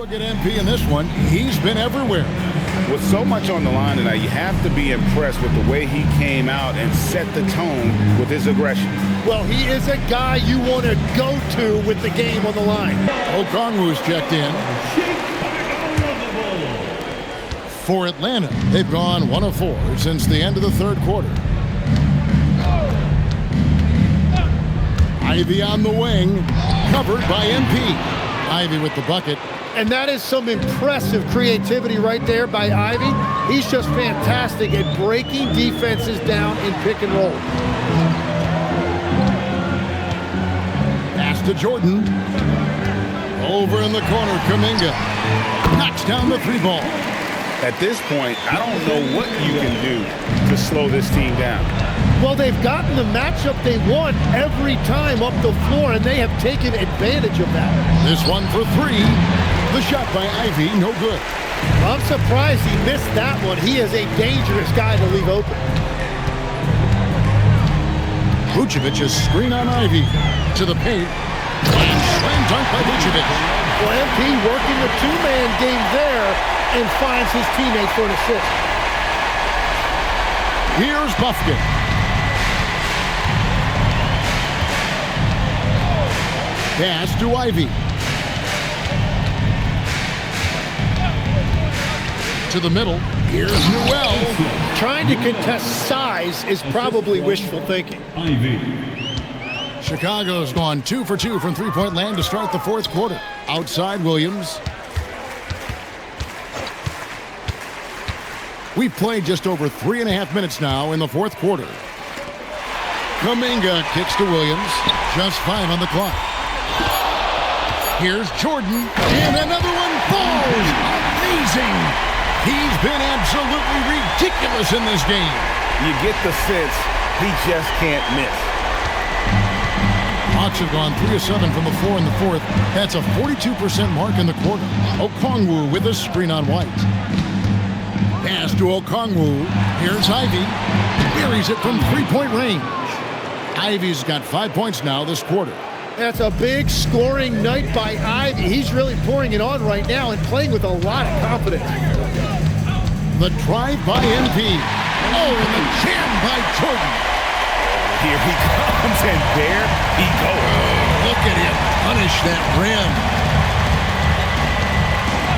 Look at MP in this one. He's been everywhere. With so much on the line tonight, you have to be impressed with the way he came out and set the tone with his aggression. Well, he is a guy you want to go to with the game on the line. Okongwu's checked in. For Atlanta, they've gone 1 of 4 since the end of the third quarter. Ivy on the wing, covered by MP. Ivy with the bucket. And that is some impressive creativity right there by Ivy. He's just fantastic at breaking defenses down in pick and roll. Pass to Jordan. Over in the corner, Kuminga knocks down the 3 ball. At this point, I don't know what you can do to slow this team down. Well, they've gotten the matchup they want every time up the floor, and they have taken advantage of that. This one for 3. The shot by Ivy, no good. I'm surprised he missed that one. He is a dangerous guy to leave open. Vucevic's screen on Ivy. To the paint. And slam dunk by Vucevic. Well, MP working the 2-man game there and finds his teammate for an assist. Here's Buffkin. Pass to Ivy. To the middle. Here's Newell. Trying to contest size is probably wishful thinking. Ivy. Chicago's gone 2 for 2 from three-point land to start the fourth quarter. Outside Williams. We've played just over 3.5 minutes now in the fourth quarter. Kuminga kicks to Williams. Just 5 on the clock. Here's Jordan. And another one falls. Amazing. He's been absolutely ridiculous in this game. You get the sense he just can't miss. Hawks have gone 3 of 7 from the floor in the fourth. That's a 42% mark in the quarter. Okongwu with a screen on White. Pass to Okongwu. Here's Ivy. Buries it from three-point range. Ivy's got 5 points now this quarter. That's a big scoring night by Ivy. He's really pouring it on right now and playing with a lot of confidence. The drive by MP. Oh, and the jam by Jordan. Here he comes, and there he goes. Look at him punish that rim.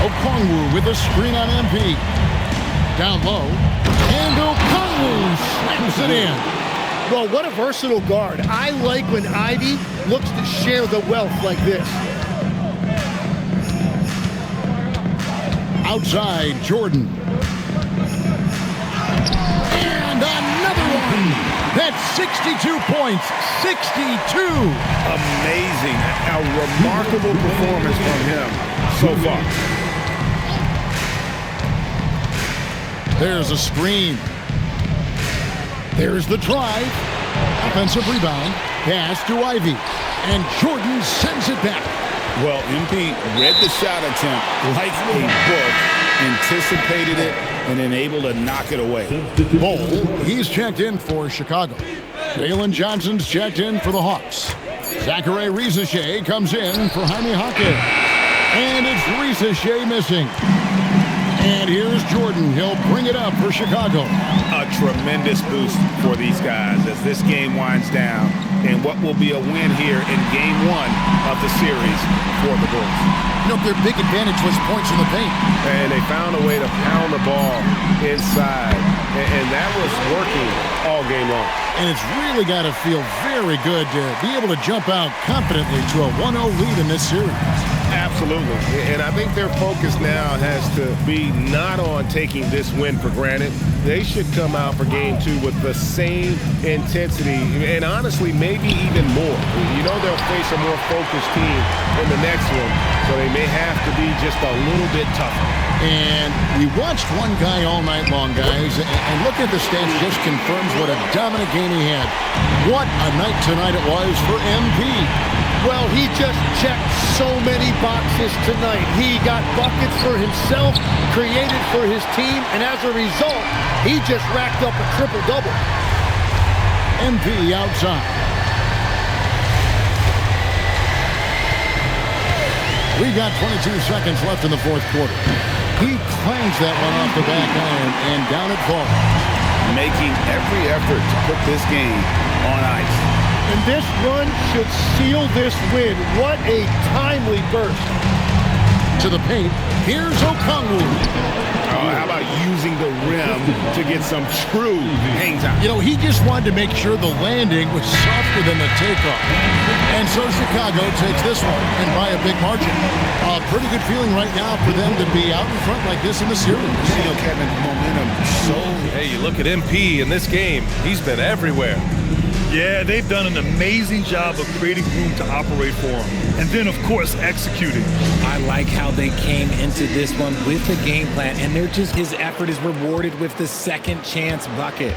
Okongwu with a screen on MP. Down low. And Okongwu slams it in. Well, what a versatile guard. I like when Ivy looks to share the wealth like this. Outside, Jordan. And another one. That's 62 points. 62. Amazing. A remarkable performance from him so far. There's a screen. There's the drive. Offensive rebound. Pass to Ivy. And Jordan sends it back. Well, MP read the shot attempt like a book, anticipated it, and then able to knock it away. Bol, he's checked in for Chicago. Jalen Johnson's checked in for the Hawks. Zachary Rizachet comes in for Jaime Jaquez. And it's Rizachet missing. And here's Jordan. He'll bring it up for Chicago. A tremendous boost for these guys as this game winds down and what will be a win here in Game 1 of the series for the Bulls. You know, their big advantage was points in the paint. And they found a way to pound the ball inside, and that was working all game long. And it's really got to feel very good to be able to jump out confidently to a 1-0 lead in this series. Absolutely. And I think their focus now has to be not on taking this win for granted. They should come out for Game 2 with the same intensity and honestly maybe even more. You know they'll face a more focused team in the next one, so they may have to be just a little bit tougher. And we watched one guy all night long, guys, and look at the stats just confirms what a dominant game he had. What a night tonight it was for MP. Well, he just checked so many boxes tonight. He got buckets for himself, created for his team, and as a result, he just racked up a triple-double. MP outside. We got 22 seconds left in the fourth quarter. He clangs that one off the back iron, and down it falls. Making every effort to put this game on ice. And this run should seal this win. What a timely burst. To the paint, here's Okongwu. Oh, how about using the rim to get some true hang time? You know, he just wanted to make sure the landing was softer than the takeoff. And so Chicago takes this one, and by a big margin. A pretty good feeling right now for them to be out in front like this in the series. You know, Kevin, momentum so... Hey, you look at MP in this game. He's been everywhere. Yeah, they've done an amazing job of creating room to operate for him. And then, of course, executing. I like how they came into this one with the game plan, and his effort is rewarded with the second chance bucket.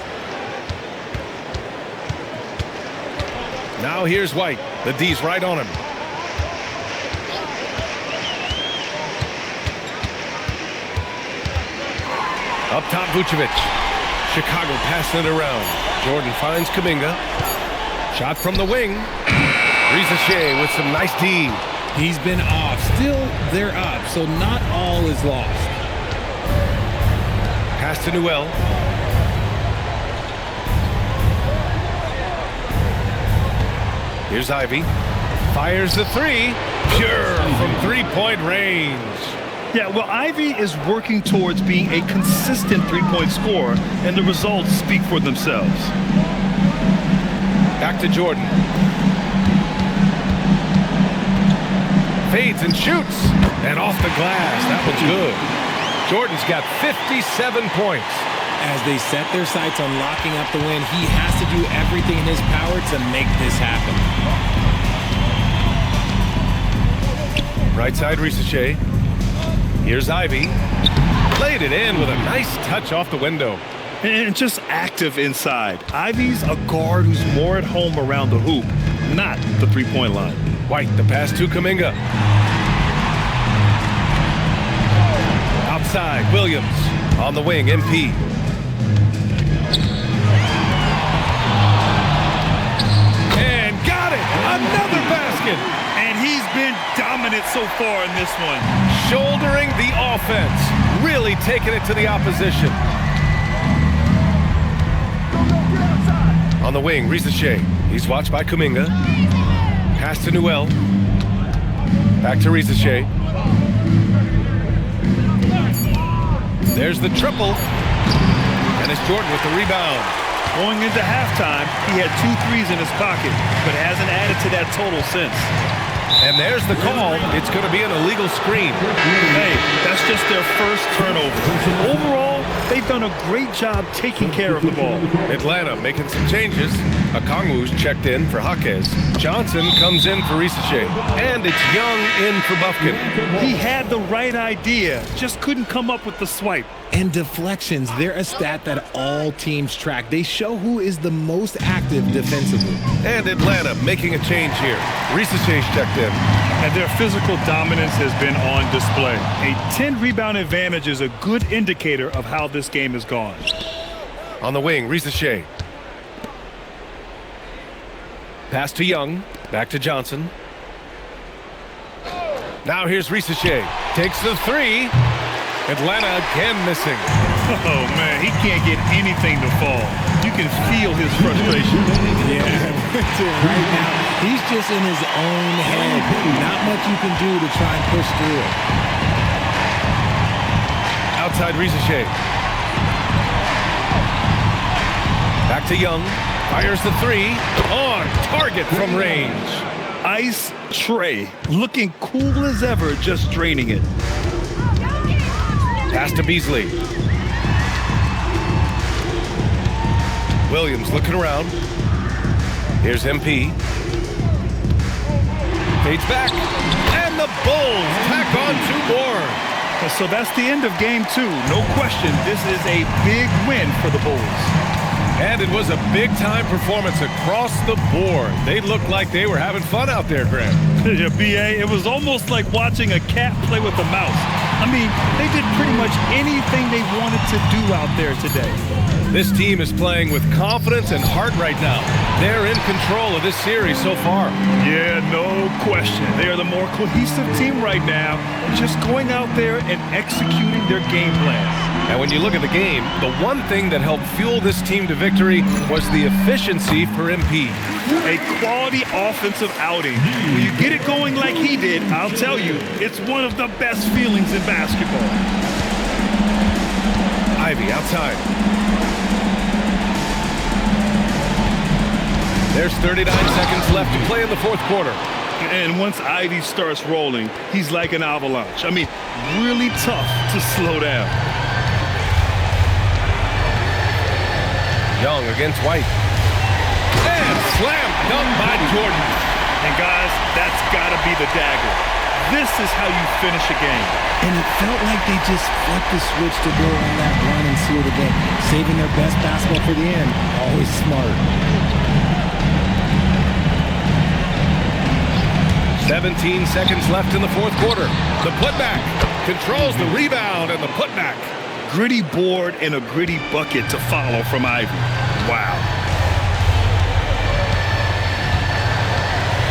Now here's White. The D's right on him. Up top, Vucevic. Chicago passing it around. Jordan finds Kuminga. Shot from the wing. Risache with some nice D. He's been off. Still, they're up, so not all is lost. Pass to Newell. Here's Ivy. Fires the three. Pure from three-point range. Yeah, well, Ivy is working towards being a consistent three-point scorer, and the results speak for themselves. Back to Jordan. Fades and shoots. And off the glass. That was good. Jordan's got 57 points. As they set their sights on locking up the win, he has to do everything in his power to make this happen. Right side, Risache. Here's Ivy. Laid it in with a nice touch off the window. And just active inside. Ivy's a guard who's more at home around the hoop, not the three-point line. White, the pass to Kuminga. Outside, Williams. On the wing, MP. And got it! Another basket! And he's been dominant so far in this one. Shouldering the offense. Really taking it to the opposition. On the wing, Risache. He's watched by Kuminga. Pass to Newell. Back to Risache. There's the triple. And it's Jordan with the rebound. Going into halftime, he had 2 threes in his pocket, but hasn't added to that total since. And there's the call. It's going to be an illegal screen. Hey, that's just their first turnover. Overall, they've done a great job taking care of the ball. Atlanta making some changes. Okongwu's checked in for Jaquez. Johnson comes in for Risache. And it's Young in for Bufkin. He had the right idea, just couldn't come up with the swipe. And deflections, they're a stat that all teams track. They show who is the most active defensively. And Atlanta making a change here. Risache's checked in. And their physical dominance has been on display. A 10-rebound advantage is a good indicator of how this game has gone. On the wing, Risache. Pass to Young. Back to Johnson. Now here's Risache. Takes the three. Atlanta again missing. Oh, man, he can't get anything to fall. You can feel his frustration. Yeah, right now, he's just in his own head. Not much you can do to try and push through it. Outside Risache. Back to Young. Fires the three. On target from range. Ice tray. Looking cool as ever, just draining it. Pass to Beasley. Williams looking around. Here's MP. Fades back. And the Bulls tack on 2 more. So that's the end of game 2. No question, this is a big win for the Bulls. And it was a big-time performance across the board. They looked like they were having fun out there, Grant. Yeah, B.A., it was almost like watching a cat play with a mouse. I mean, they did pretty much anything they wanted to do out there today. This team is playing with confidence and heart right now. They're in control of this series so far. Yeah, no question. They are the more cohesive team right now, just going out there and executing their game plan. And when you look at the game, the one thing that helped fuel this team to victory was the efficiency for MP. A quality offensive outing. When you get it going like he did, I'll tell you, it's one of the best feelings in basketball. Ivy outside. There's 39 seconds left to play in the fourth quarter. And once Ivy starts rolling, he's like an avalanche. I mean, really tough to slow down. Young against White. And slam dunk by Jordan. And guys, that's got to be the dagger. This is how you finish a game. And it felt like they just flipped the switch to go on that run and seal the game. Saving their best basketball for the end. Always smart. 17 seconds left in the fourth quarter. The putback controls the rebound and the putback. Gritty board and a gritty bucket to follow from Ivy. Wow.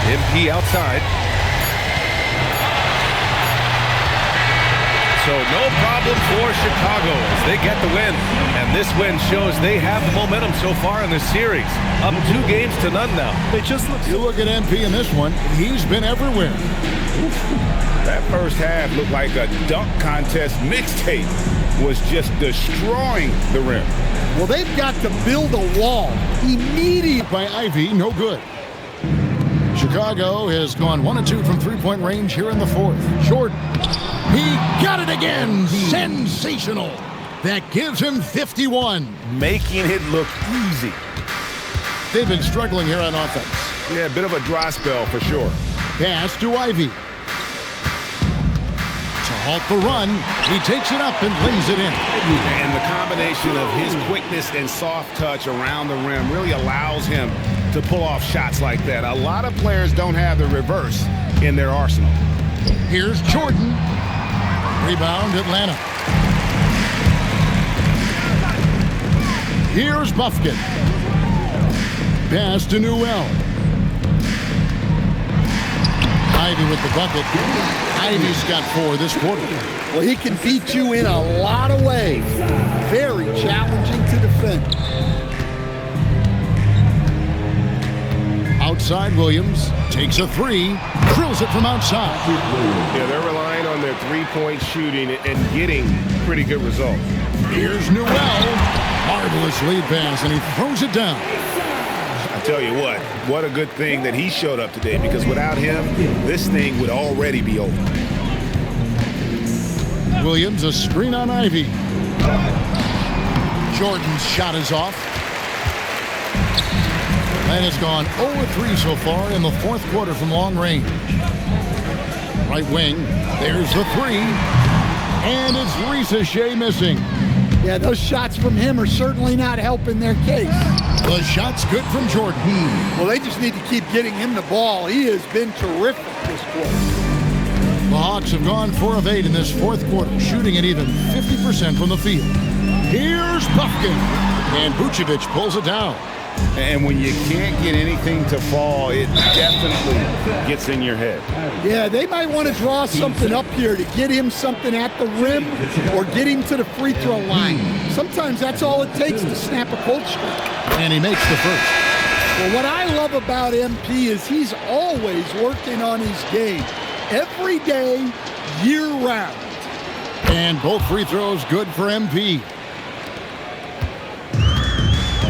MP outside. So no problem for Chicago as they get the win. And this win shows they have the momentum so far in this series. Up 2-0 now. They just look. You look at MP in this one, he's been everywhere. That first half looked like a dunk contest mixtape. Was just destroying the rim. Well, they've got to build a wall immediately. By Ivy, no good. Chicago has gone 1 of 2 from three-point range here in the fourth. Jordan, he got it again. Sensational. That gives him 51. Making it look easy. They've been struggling here on offense. Yeah, a bit of a dry spell for sure. Pass to Ivy. To halt the run, he takes it up and lays it in. And the combination of his quickness and soft touch around the rim really allows him to pull off shots like that. A lot of players don't have the reverse in their arsenal. Here's Jordan. Rebound, Atlanta. Here's Buffkin. Pass to Newell. Ivy with the bucket. Ivy's got 4 this quarter. Well, he can beat you in a lot of ways. Very challenging to defend. Outside, Williams takes a 3, drills it from outside. Yeah, they're relying on their three-point shooting and getting pretty good results. Here's Newell. Marvelous lead pass, and he throws it down. I tell you what a good thing that he showed up today, because without him, this thing would already be over. Williams, a screen on Ivy. Jordan's shot is off. And it's gone 0-3 so far in the fourth quarter from long range. Right wing, there's the 3. And it's Ricochet missing. Yeah, those shots from him are certainly not helping their case. The shot's good from Jordan. Well, they just need to keep getting him the ball. He has been terrific this quarter. The Hawks have gone 4 of 8 in this fourth quarter, shooting at even 50% from the field. Here's Buffkin. And Vucevic pulls it down. And when you can't get anything to fall, it definitely gets in your head. Yeah, they might want to draw something up here to get him something at the rim or get him to the free throw line. Sometimes that's all it takes to snap a cold streak. And he makes the first. Well, what I love about MP is he's always working on his game. Every day, year-round. And both free throws good for MP.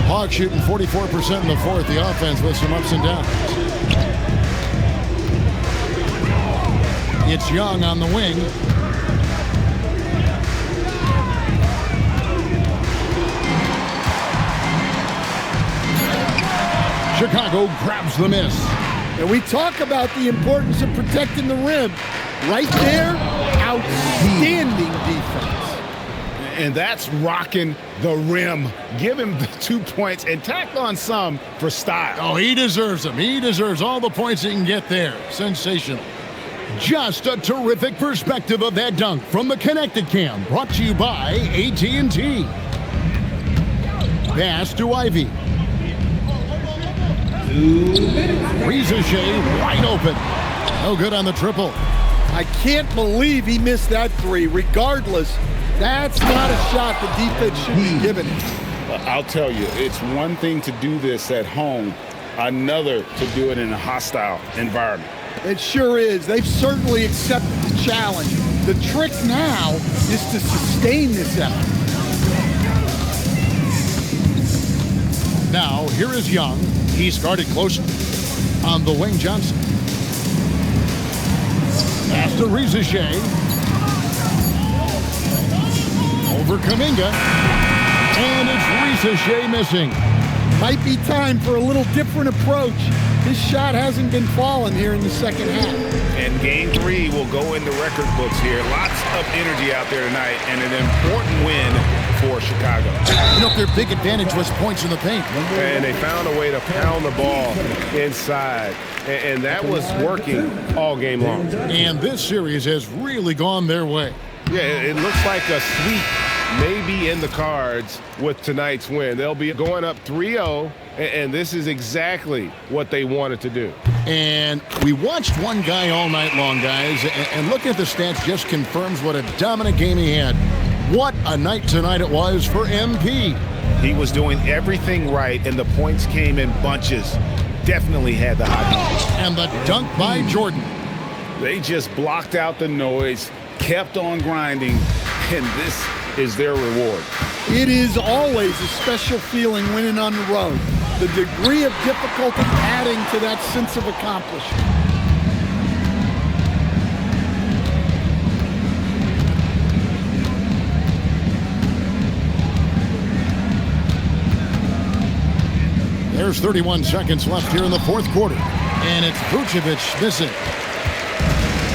Hawks shooting 44% in the fourth. The offense with some ups and downs. It's Young on the wing. Chicago grabs the miss. And we talk about the importance of protecting the rim. Right there, outstanding defense. And that's rocking the rim. Give him the 2 points and tack on some for style. Oh, he deserves them. He deserves all the points he can get there. Sensational. Just a terrific perspective of that dunk from the Connected Cam, brought to you by AT&T. Pass to Ivy. Riza Shea wide open. No good on the triple. I can't believe he missed that three. Regardless, that's not a shot the defense should be giving him. I'll tell you, it's one thing to do this at home, another to do it in a hostile environment. It sure is. They've certainly accepted the challenge. The trick now is to sustain this effort. Now, here is Young. He started close on the wing. Johnson. Pass to Riza Shea. Over Kuminga. And it's Riza Shea missing. Might be time for a little different approach. His shot hasn't been falling here in the second half. And game 3 will go in the record books here. Lots of energy out there tonight and an important win for Chicago. You know, their big advantage was points in the paint. And they found a way to pound the ball inside. And that was working all game long. And this series has really gone their way. Yeah, it looks like a sweep may be in the cards with tonight's win. They'll be going up 3-0, and this is exactly what they wanted to do. And we watched one guy all night long, guys, and looking at the stats just confirms what a dominant game he had. What a night tonight it was for MP. He was doing everything right, and the points came in bunches. Definitely had the hot hand. And the dunk by Jordan. They just blocked out the noise, kept on grinding, and this is their reward. It is always a special feeling winning on the road. The degree of difficulty adding to that sense of accomplishment. There's 31 seconds left here in the fourth quarter. And it's Vucevic missing.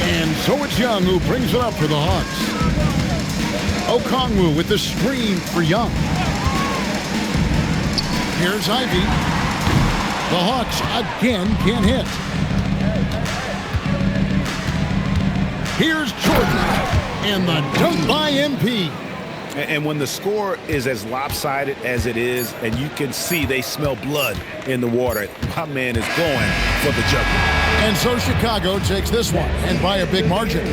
And so it's Young who brings it up for the Hawks. Okongwu with the screen for Young. Here's Ivy. The Hawks again can't hit. Here's Jordan. And the dunk by MP. And when the score is as lopsided as it is, and you can see they smell blood in the water, my man is going for the jugular. And so Chicago takes this one, and by a big margin.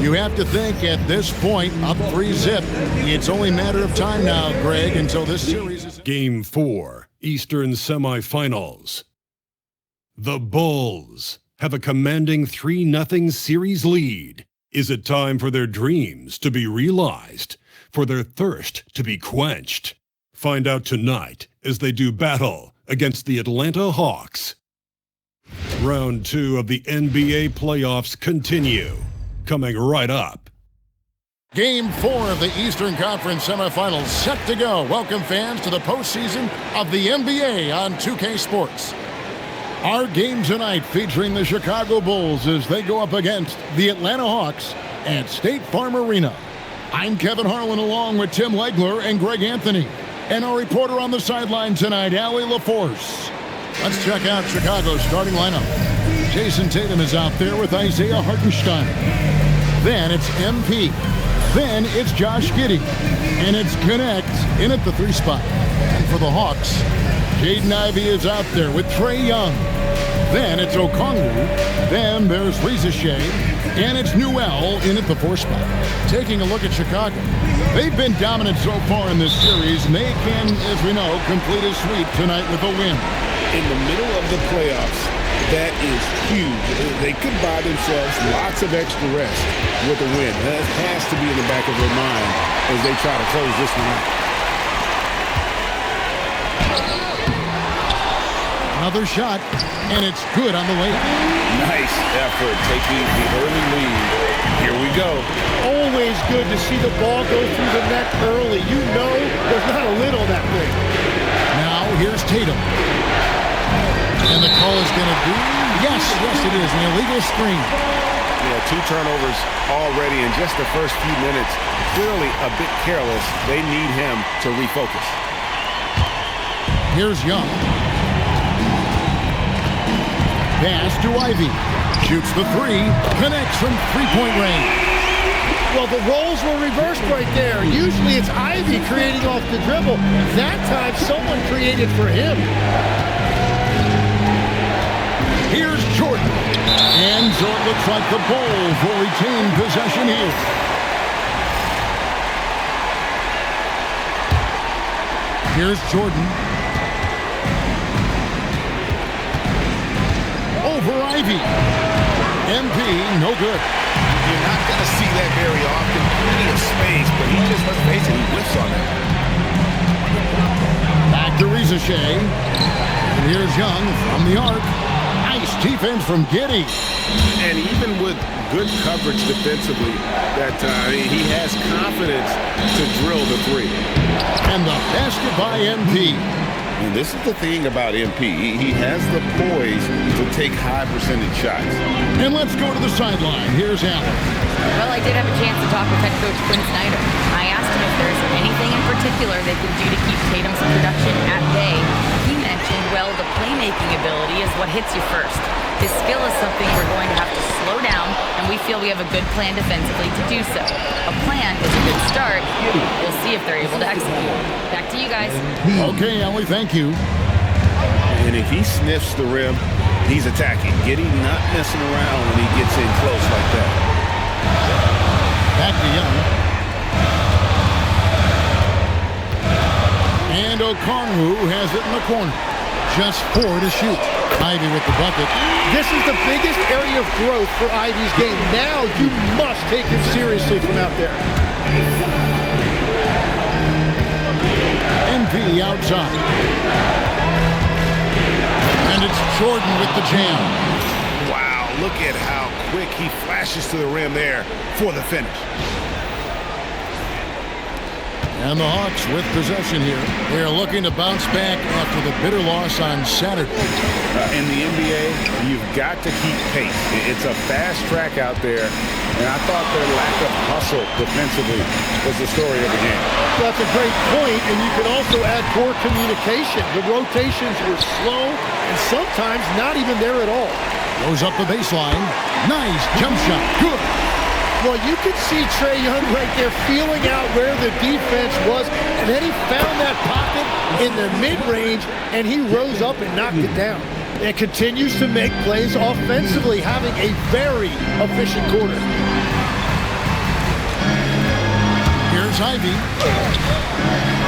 You have to think at this point, up 3-0. It's only a matter of time now, Greg, until this series is... Game 4, Eastern Semifinals. The Bulls have a commanding 3-0 series lead. Is it time for their dreams to be realized? For their thirst to be quenched? Find out tonight as they do battle against the Atlanta Hawks. Round 2 of the NBA playoffs continue. Coming right up. Game 4 of the Eastern Conference semifinals set to go. Welcome fans to the postseason of the NBA on 2K Sports. Our game tonight featuring the Chicago Bulls as they go up against the Atlanta Hawks at State Farm Arena. I'm Kevin Harlan along with Tim Legler and Greg Anthony. And our reporter on the sideline tonight, Allie LaForce. Let's check out Chicago's starting lineup. Jason Tatum is out there with Isaiah Hartenstein. Then it's MP. Then it's Josh Giddey. And it's Connect in at the 3 spot. And for the Hawks, Jaden Ivey is out there with Trae Young. Then it's Okongwu. Then there's Riza Shea. And it's Newell in at the 4 spot. Taking a look at Chicago. They've been dominant so far in this series, and they can, as we know, complete a sweep tonight with a win. In the middle of the playoffs, that is huge. They could buy themselves lots of extra rest with a win. That has to be in the back of their mind as they try to close this one out. Another shot, and it's good on the way. Nice effort taking the early lead. Here we go. Always good to see the ball go through the net early. You know there's not a lid on that thing. Now here's Tatum. And the call is going to be, yes, it is, an illegal screen. Yeah, 2 turnovers already in just the first few minutes. Clearly a bit careless. They need him to refocus. Here's Young. Pass to Ivy. Shoots the three. Connects from three-point range. Well, the roles were reversed right there. Usually it's Ivy creating off the dribble. That time, someone created for him. Here's Jordan. And so it looks like the Bulls will retain possession here. Here's Jordan. Over Ivy. MP, no good. You're not going to see that very often. Plenty of space, but he just, let's face it, he whiffs on that. Back to Rizashea. And here's Young from the arc. Nice defense from Giddey. And even with good coverage defensively that time, he has confidence to drill the three. And the basket by MP. And this is the thing about MP. He has the poise to take high percentage shots. And let's go to the sideline. Here's Allen. Well, I did have a chance to talk with head coach Quinn Snyder. I asked him if there's anything in particular they can do to keep Tatum's production at bay. He mentioned, well, the playmaking ability is what hits you first. His skill is something we're going to have to slow down, and we feel we have a good plan defensively to do so. A plan is a good start. We'll see if they're able to execute. Back to you guys. Okay, Ellie, thank you. And if he sniffs the rim, he's attacking. Giddey not messing around when he gets in close like that. Back to Young. And Okongwu has it in the corner. Just 4 to shoot. Ivy with the bucket. This is the biggest area of growth for Ivy's game. Now you must take him seriously from out there. MP outside. And it's Jordan with the jam. Wow, look at how quick he flashes to the rim there for the finish. And the Hawks with possession here. They are looking to bounce back after the bitter loss on Saturday. In the NBA, you've got to keep pace. It's a fast track out there, and I thought their lack of hustle defensively was the story of the game. That's a great point, and you can also add poor communication. The rotations were slow and sometimes not even there at all. Goes up the baseline. Nice jump shot. Good. Well, you could see Trae Young right there feeling out where the defense was, and then he found that pocket in the mid-range, and he rose up and knocked it down. And continues to make plays offensively, having a very efficient quarter. Here's Ivy.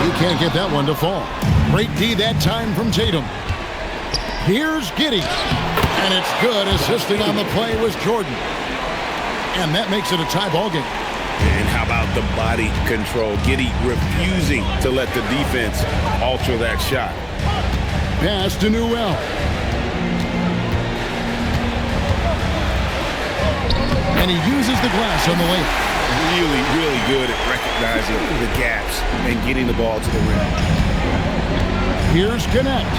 He can't get that one to fall. Great D that time from Tatum. Here's Giddey. And it's good. Assisting on the play was Jordan. And that makes it a tie ball game. And how about the body control? Giddey refusing to let the defense alter that shot. Pass to Newell. And he uses the glass on the layup. Really, really good at recognizing the gaps and getting the ball to the rim. Here's Connect.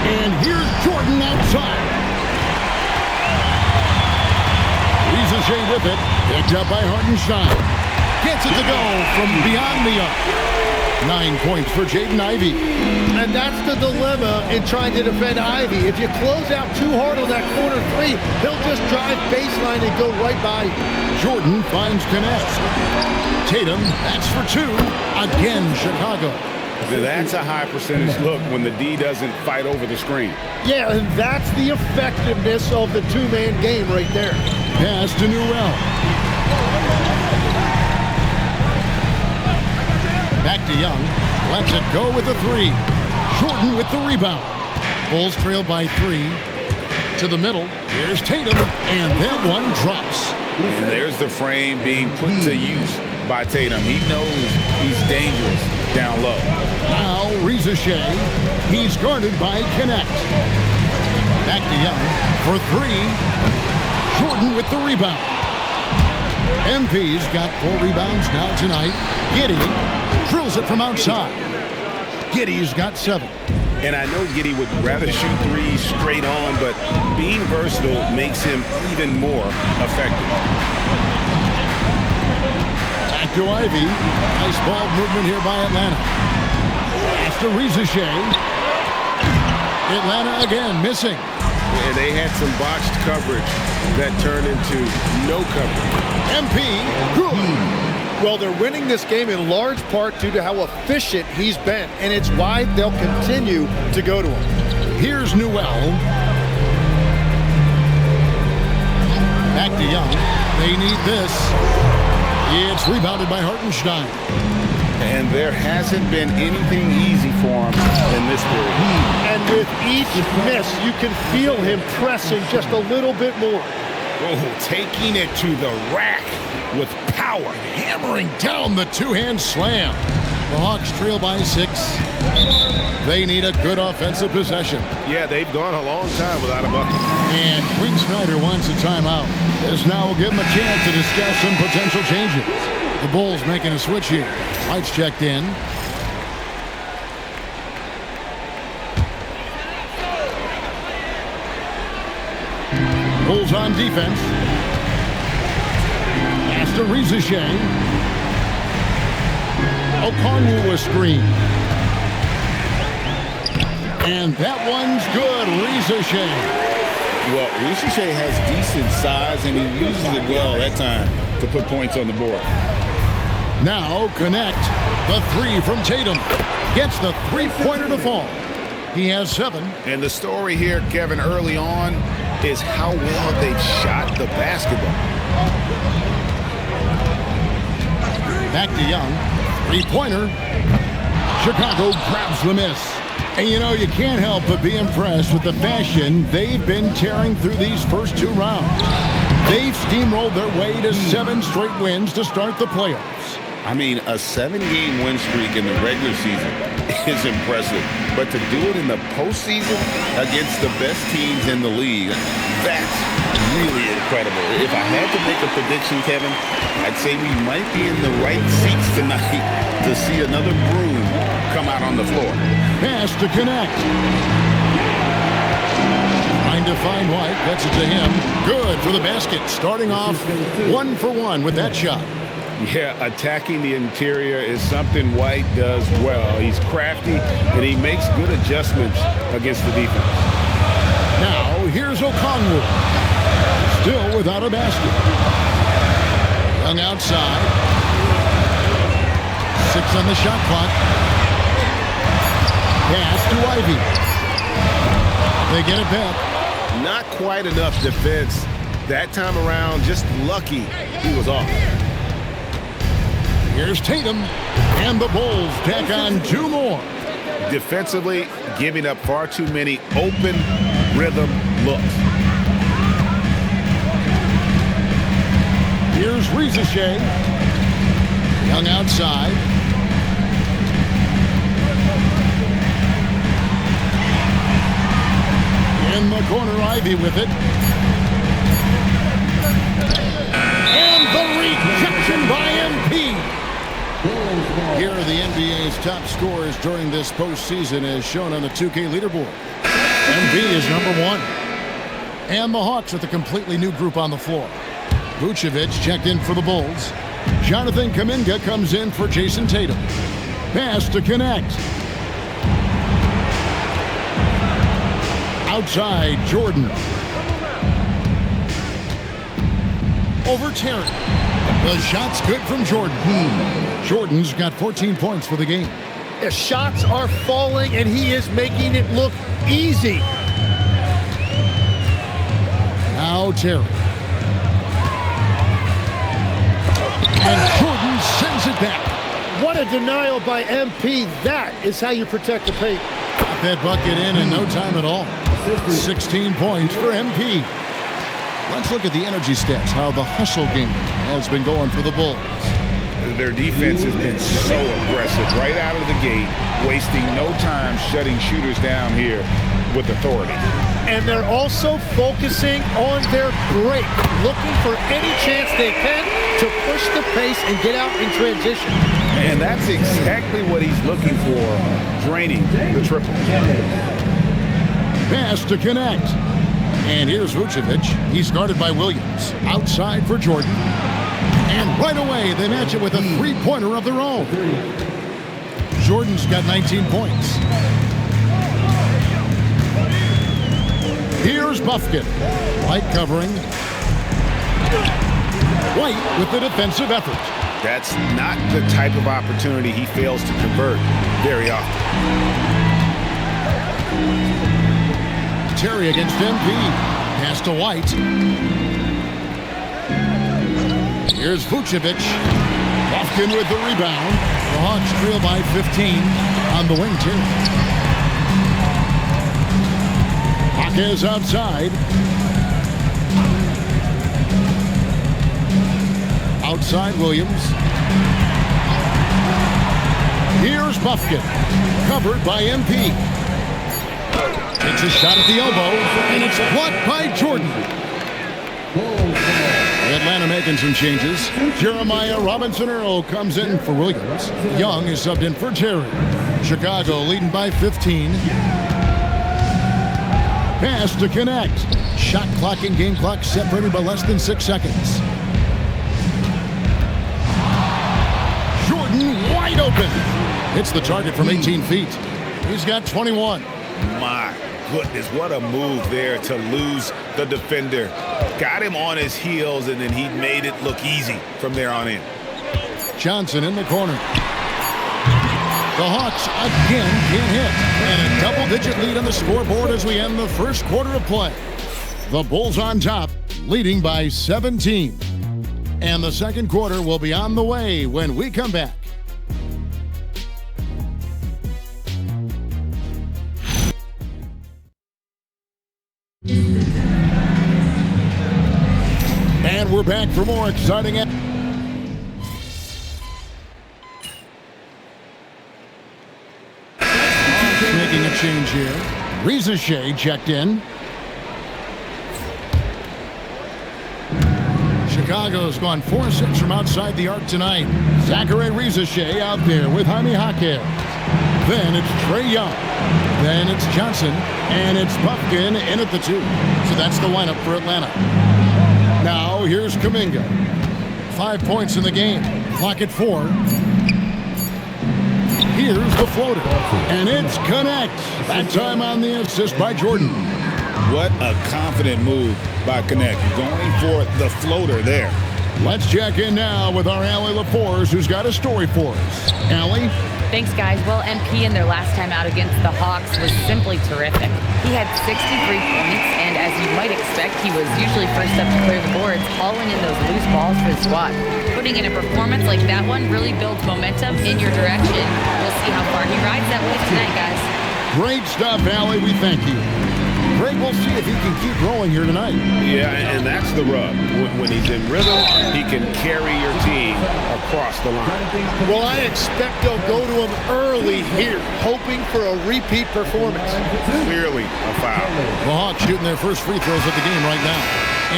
And here's Jordan outside. Rizashea with it. Picked up by Hartenstein. Gets it to go from beyond the arc. 9 points for Jaden Ivey. And that's the dilemma in trying to defend Ivy. If you close out too hard on that corner three, he'll just drive baseline and go right by you. Jordan finds Connect. Tatum, that's for 2. Again, Chicago. That's a high percentage look when the D doesn't fight over the screen. Yeah, and that's the effectiveness of the two-man game right there. Pass to Newell. Back to Young. Lets it go with a 3. Jordan with the rebound. Bulls trail by 3. To the middle. Here's Tatum. And that one drops. And there's the frame being put to use by Tatum. He knows he's dangerous down low. Now Rizashea. He's guarded by Connect. Back to Young for 3. Jordan with the rebound. MP's got 4 rebounds now tonight. Giddey drills it from outside. Giddey's got 7. And I know Giddey would rather shoot 3 straight on, but being versatile makes him even more effective. Back to Ivy. Nice ball movement here by Atlanta. After Rizashea. Atlanta again missing. And they had some botched coverage that turned into no coverage. MP, good. Well, they're winning this game in large part due to how efficient he's been, and it's why they'll continue to go to him. Here's Newell. Back to Young. They need this. It's rebounded by Hartenstein. And there hasn't been anything easy for him in this period. And with each miss, you can feel him pressing just a little bit more. Oh, taking it to the rack with power. Hammering down the two-hand slam. The Hawks trail by 6. They need a good offensive possession. Yeah, they've gone a long time without a bucket. And Quinn Snyder wants a timeout. This now will give him a chance to discuss some potential changes. The Bulls making a switch here. White's checked in. Bulls on defense. Pass to Rizashane. Okongwu a screen. And that one's good. Rizashane. Well, Rizashane has decent size, and he uses it well that time to put points on the board. Now connect. The 3 from Tatum. Gets the three-pointer to fall. He has 7. And the story here, Kevin, early on is how well they've shot the basketball. Back to Young. Three-pointer. Chicago grabs the miss. And you know, you can't help but be impressed with the fashion they've been tearing through these first 2 rounds. They've steamrolled their way to 7 straight wins to start the playoffs. I mean, a 7-game win streak in the regular season is impressive. But to do it in the postseason against the best teams in the league, that's really incredible. If I had to make a prediction, Kevin, I'd say we might be in the right seats tonight to see another broom come out on the floor. Pass to connect. Trying to find White. Gets it to him. Good for the basket. Starting off 1 for 1 with that shot. Yeah, attacking the interior is something White does well. He's crafty, and he makes good adjustments against the defense. Now, here's Okongwu. Still without a basket. Young outside. 6 on the shot clock. Pass to Ivy. They get it back. Not quite enough defense that time around. Just lucky he was off. Here's Tatum, and the Bulls tack on 2 more. Defensively, giving up far too many open rhythm looks. Here's Rizashane. Young outside. In the corner, Ivy with it. And the rejection by MP. Here are the NBA's top scorers during this postseason as shown on the 2K leaderboard. MP is number 1. And the Hawks with a completely new group on the floor. Vucevic checked in for the Bulls. Jonathan Kuminga comes in for Jason Tatum. Pass to connect. Outside, Jordan. Over Terry. The shot's good from Jordan. Jordan's got 14 points for the game. The shots are falling, and he is making it look easy. Now Terry. And Jordan sends it back. What a denial by MP. That is how you protect the paint. Got that bucket in no time at all. 16 points for MP. Let's look at the energy stats, how the hustle game has been going for the Bulls. Their defense has been so aggressive right out of the gate, wasting no time shutting shooters down here with authority. And they're also focusing on their break, looking for any chance they can to push the pace and get out in transition. And that's exactly what he's looking for, draining the triple. Pass to connect. And here's Vucevic. He's guarded by Williams. Outside for Jordan. And right away, they match it with a three-pointer of their own. Jordan's got 19 points. Here's Buffkin. White covering. White with the defensive effort. That's not the type of opportunity he fails to convert very often. Terry against MP. Pass to White. Here's Vucevic. Buffkin with the rebound. The Hawks trail by 15 on the wing, too. Hawkes outside. Outside Williams. Here's Buffkin. Covered by MP. Takes a shot at the elbow, and it's blocked by Jordan. Atlanta making some changes. Jeremiah Robinson-Earl comes in for Williams. Young is subbed in for Terry. Chicago leading by 15. Pass to connect. Shot clock and game clock separated by less than 6 seconds. Jordan wide open. Hits the target from 18 feet. He's got 21. My goodness, what a move there to lose the defender. Got him on his heels, and then he made it look easy from there on in. Johnson in the corner. The Hawks again can't hit. And a double-digit lead on the scoreboard as we end the first quarter of play. The Bulls on top, leading by 17. And the second quarter will be on the way when we come back. And we're back for more exciting. Making a change here. Reza Shea checked in. Chicago's gone 4-6 from outside the arc tonight. Zachary Reza Shea out there with Jaime Jaquez. Then it's Trae Young. Then it's Johnson. And it's Buffkin in at the 2. So that's the lineup for Atlanta. Now here's Kuminga. 5 points in the game. Clock at 4. Here's the floater. And it's connect. That time on the assist by Jordan. What a confident move by Connect. Going for the floater there. Let's check in now with our Allie LaForce, who's got a story for us. Allie? Thanks, guys. Well, MP in their last time out against the Hawks was simply terrific. He had 63 points, and as you might expect, he was usually first up to clear the boards, hauling in those loose balls for the squad. Putting in a performance like that one really builds momentum in your direction. We'll see how far he rides that wave tonight, guys. Great stuff, Allie. We thank you. Great. We'll see if he can keep rolling here tonight. Yeah, and that's the rub. When he's in rhythm, he can carry your team across the line. Well, I expect they'll go to him early here, hoping for a repeat performance. Clearly a foul. The Hawks shooting their first free throws of the game right now.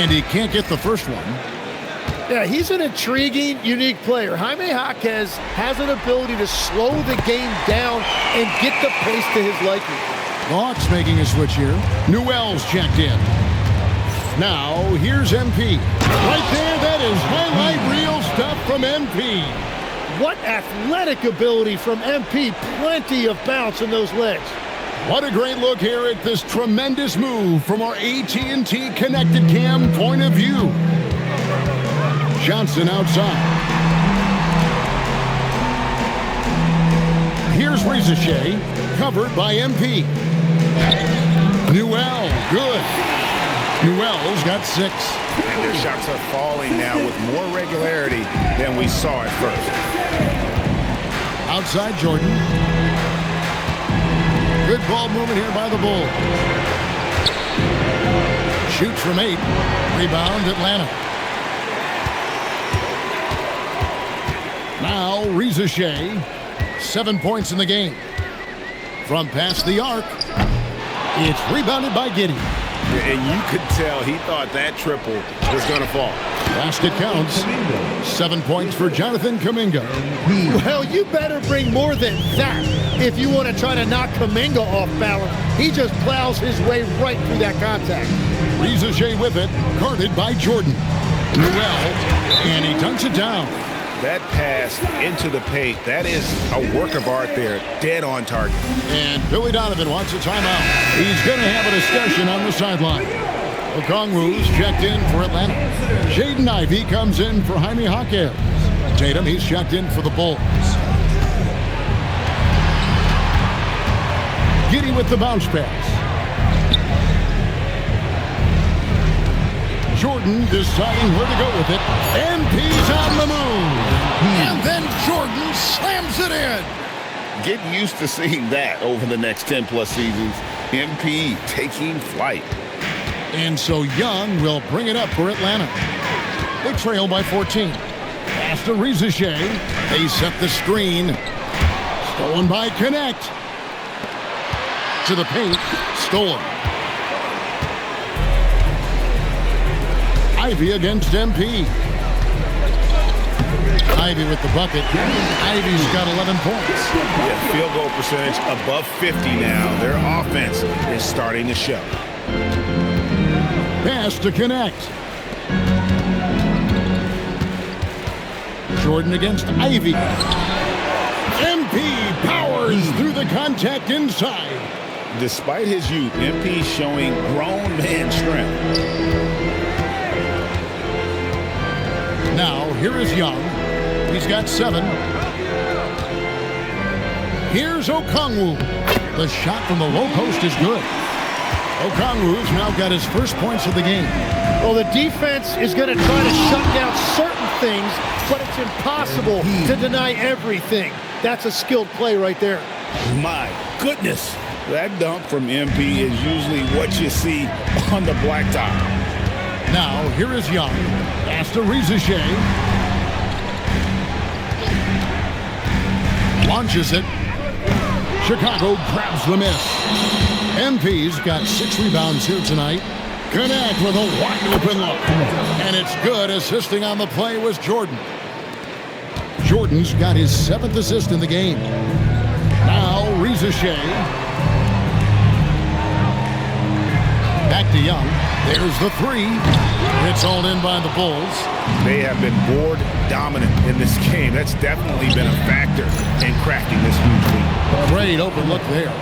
And he can't get the first one. Yeah, he's an intriguing, unique player. Jaime Jaquez has an ability to slow the game down and get the pace to his liking. The Hawks making a switch here. Newell's checked in. Now, here's MP. Right there, that is highlight reel stuff from MP. What athletic ability from MP. Plenty of bounce in those legs. What a great look here at this tremendous move from our AT&T Connected Cam point of view. Johnson outside. Here's Reza Shea, covered by MP. Newell, good. Newell's got 6. And their shots are falling now with more regularity than we saw at first. Outside Jordan. Good ball movement here by the Bulls. Shoots from 8. Rebound Atlanta. Now Reza Shea. 7 points in the game. From past the arc. It's rebounded by Giddey. And you could tell he thought that triple was going to fall. Last it counts. 7 points for Jonathan Kuminga. Well, you better bring more than that if you want to try to knock Kuminga off balance. He just plows his way right through that contact. Reza Shea with it, guarded by Jordan. Newell, and he dunks it down. That pass into the paint, that is a work of art there, dead on target. And Billy Donovan wants a timeout. He's going to have a discussion on the sideline. Okongwu's checked in for Atlanta. Jaden Ivey comes in for Jaime Jaquez. Tatum, he's checked in for the Bulls. Giddy with the bounce pass. Jordan deciding where to go with it. MP's on the move. And then Jordan slams it in. Get used to seeing that over the next 10-plus seasons. MP taking flight. And so Young will bring it up for Atlanta. They trail by 14. Pass to Rizashea. They set the screen. Stolen by Connect. To the paint. Stolen. Ivy against MP. Ivy with the bucket. Ivy's got 11 points. Yeah, field goal percentage above 50 now. Their offense is starting to show. Pass to Connect. Jordan against Ivy. MP powers through the contact inside. Despite his youth, MP showing grown man strength. Now, here is Young. He's got 7. Here's Okongwu. The shot from the low post is good. Okongwu's now got his first points of the game. Well, the defense is going to try to shut down certain things, but it's impossible to deny everything. That's a skilled play right there. My goodness. That dunk from MP is usually what you see on the blacktop. Now, here is Young. Pass to Rizashea. Launches it. Chicago grabs the miss. MP's got 6 rebounds here tonight. Connect with a wide open look. And it's good. Assisting on the play was Jordan. Jordan's got his 7th assist in the game. Now, Rizashea. Back to Young. There's the 3. It's hauled in by the Bulls. They have been board dominant in this game. That's definitely been a factor in cracking this huge lead. Great open look there.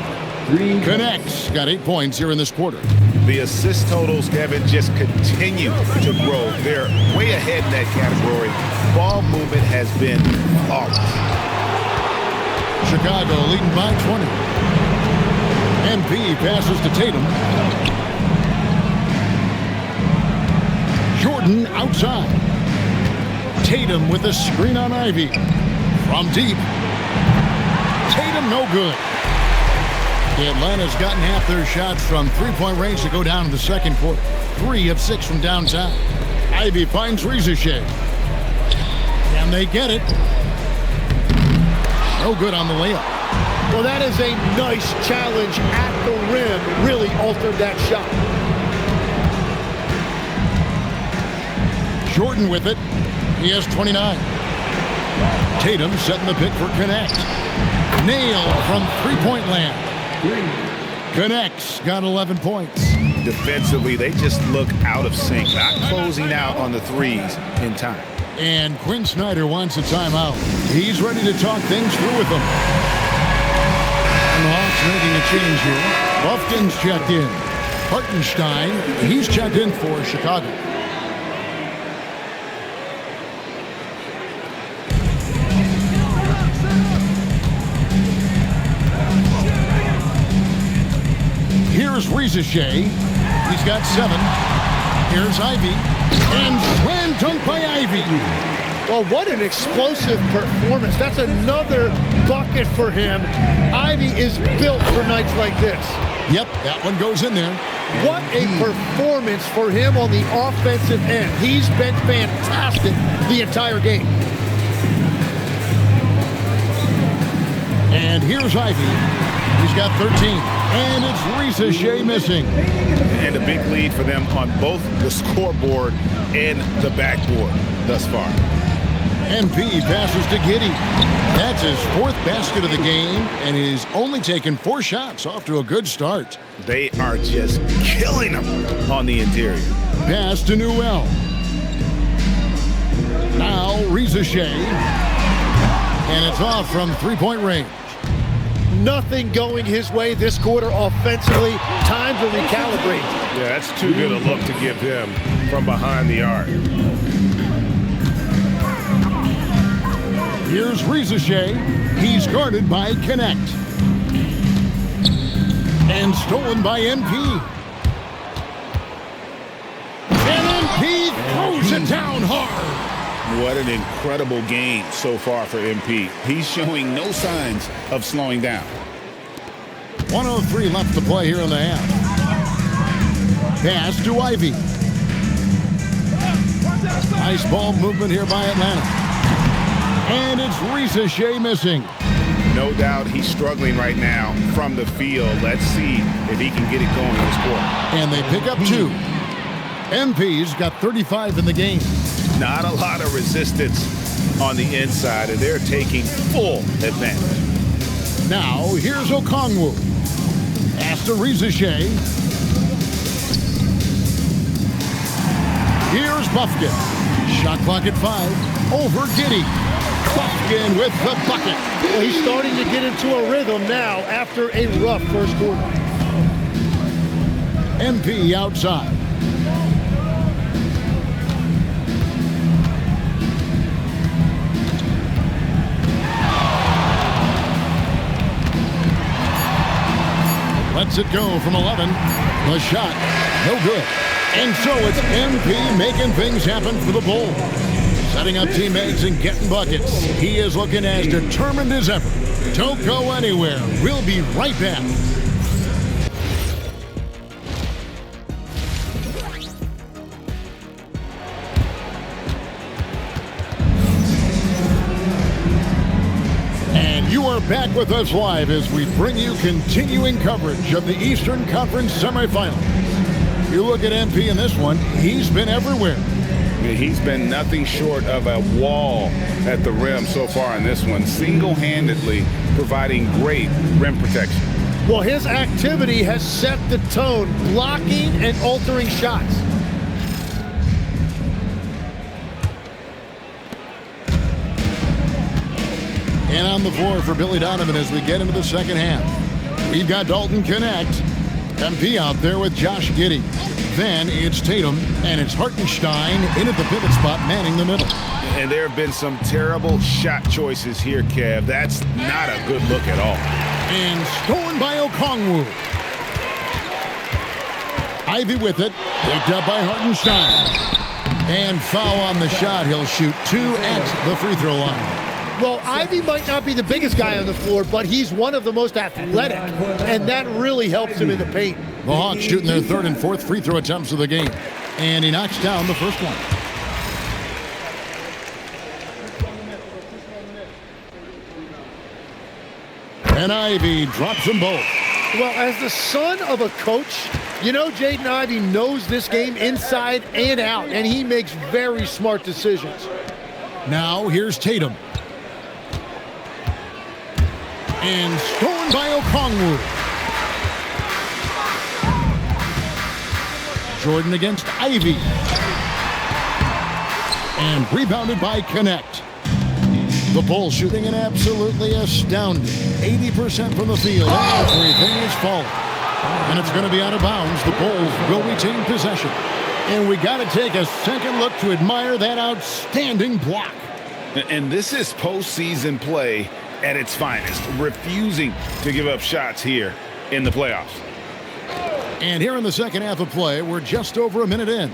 Connects. Got 8 points here in this quarter. The assist totals, Kevin, just continue to grow. They're way ahead in that category. Ball movement has been flawless. Chicago leading by 20. MP passes to Tatum. Jordan outside. Tatum with a screen on Ivy. From deep. Tatum no good. Atlanta's gotten half their shots from three-point range to go down in the second quarter. 3 of 6 from downtown. Ivy finds Rizashea. And they get it. No good on the layup. Well, that is a nice challenge at the rim. Really altered that shot. Jordan with it. He has 29. Tatum setting the pick for Connect. Nailed from three-point land. Connects got 11 points. Defensively, they just look out of sync, not closing out on the threes in time. And Quinn Snyder wants a timeout. He's ready to talk things through with them. And the Hawks making a change here. Lufkin's checked in. Hartenstein, he's checked in for Chicago. Here's Rizashea. He's got 7. Here's Ivy. And slam dunk by Ivy. Well, what an explosive performance. That's another bucket for him. Ivy is built for nights like this. Yep, that one goes in there. What a performance for him on the offensive end. He's been fantastic the entire game. And here's Ivy. He's got 13. And it's Rizashea missing. And a big lead for them on both the scoreboard and the backboard thus far. MP passes to Giddy. That's his 4th basket of the game, and he's only taken 4 shots. Off to a good start. They are just killing them on the interior. Pass to Newell. Now Rizashay. And it's off from three-point range. Nothing going his way this quarter offensively. Time to recalibrate. Yeah, that's too good a look to give him from behind the arc. Here's Rizashay. He's guarded by Connect. And stolen by MP. And MP throws it down hard. What an incredible game so far for MP. He's showing no signs of slowing down. 1:03 left to play here in the half. Pass to Ivy. Nice ball movement here by Atlanta. And it's Rizashay missing. No doubt he's struggling right now from the field. Let's see if he can get it going this quarter. And they pick up 2. MP's got 35 in the game. Not a lot of resistance on the inside, and they're taking full advantage. Now, here's Okongwu. Pass to Rizashay. Here's Buffkin. Shot clock at 5. Over Giddy. Buffkin with the bucket. Well, he's starting to get into a rhythm now after a rough first quarter. MP outside. Lets it go from 11. The shot, no good. And so it's MP making things happen for the Bulls. Setting up teammates and getting buckets. He is looking as determined as ever. Don't go anywhere. We'll be right back. You are back with us live as we bring you continuing coverage of the Eastern Conference semifinals. You look at MP in this one, he's been everywhere. He's been nothing short of a wall at the rim so far in this one, single-handedly providing great rim protection. Well, his activity has set the tone, blocking and altering shots. And on the floor for Billy Donovan as we get into the second half. We've got Dalton Connect. MP out there with Josh Giddey. Then it's Tatum and it's Hartenstein in at the pivot spot, manning the middle. And there have been some terrible shot choices here, Kev. That's not a good look at all. And stolen by Okongwu. Ivy with it, picked up by Hartenstein. And foul on the shot. He'll shoot 2 at the free throw line. Well, Ivy might not be the biggest guy on the floor, but he's one of the most athletic, and that really helps him in the paint. The Hawks shooting their 3rd and 4th free throw attempts of the game. And he knocks down the first one. And Ivy drops them both. Well, as the son of a coach, you know Jaden Ivey knows this game inside and out, and he makes very smart decisions. Now here's Tatum. And stolen by Okongwu. Jordan against Ivy. And rebounded by Connect. The Bulls shooting an absolutely astounding 80% from the field. Everything is falling. And it's going to be out of bounds. The Bulls will retain possession. And we got to take a second look to admire that outstanding block. And this is postseason play at its finest, refusing to give up shots here in the playoffs. And here in the second half of play, we're just over a minute in.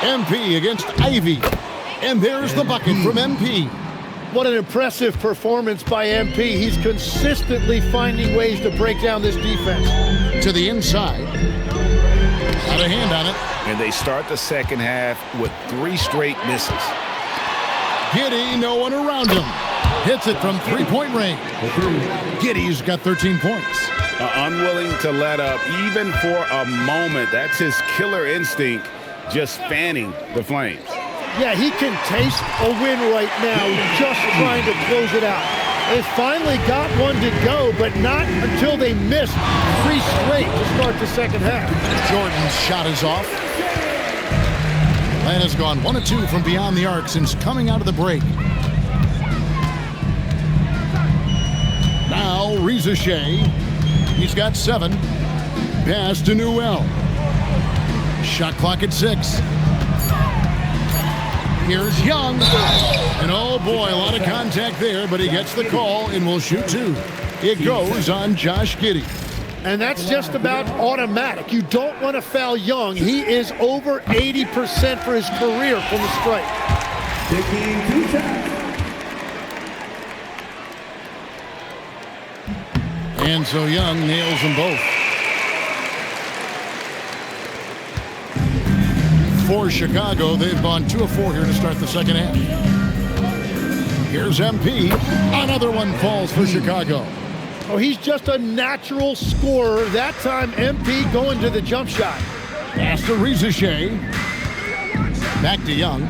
MP against Ivy. And there's the bucket from MP. What an impressive performance by MP. He's consistently finding ways to break down this defense. To the inside. Got a hand on it. And they start the second half with 3 straight misses. Giddey, no one around him. Hits it from 3-point range. Giddey's got 13 points. Unwilling to let up even for a moment. That's his killer instinct, just fanning the flames. Yeah, he can taste a win right now, just trying to close it out. They finally got one to go, but not until they missed 3 straight to start the second half. Jordan's shot is off. Atlanta's gone 1 of 2 from beyond the arc since coming out of the break. Now, Reza Shea. He's got 7. Pass to Newell. Shot clock at 6. Here's Young. And oh boy, a lot of contact there, but he gets the call and will shoot 2. It goes on Josh Giddey. And that's just about automatic. You don't want to foul Young. He is over 80% for his career from the stripe. Taking 2 shots. And so Young nails them both. For Chicago, they've gone 2 of 4 here to start the second half. Here's MP. Another one falls for Chicago. Oh, he's just a natural scorer. That time, MP going to the jump shot. Pass to Reza Shea. Back to Young.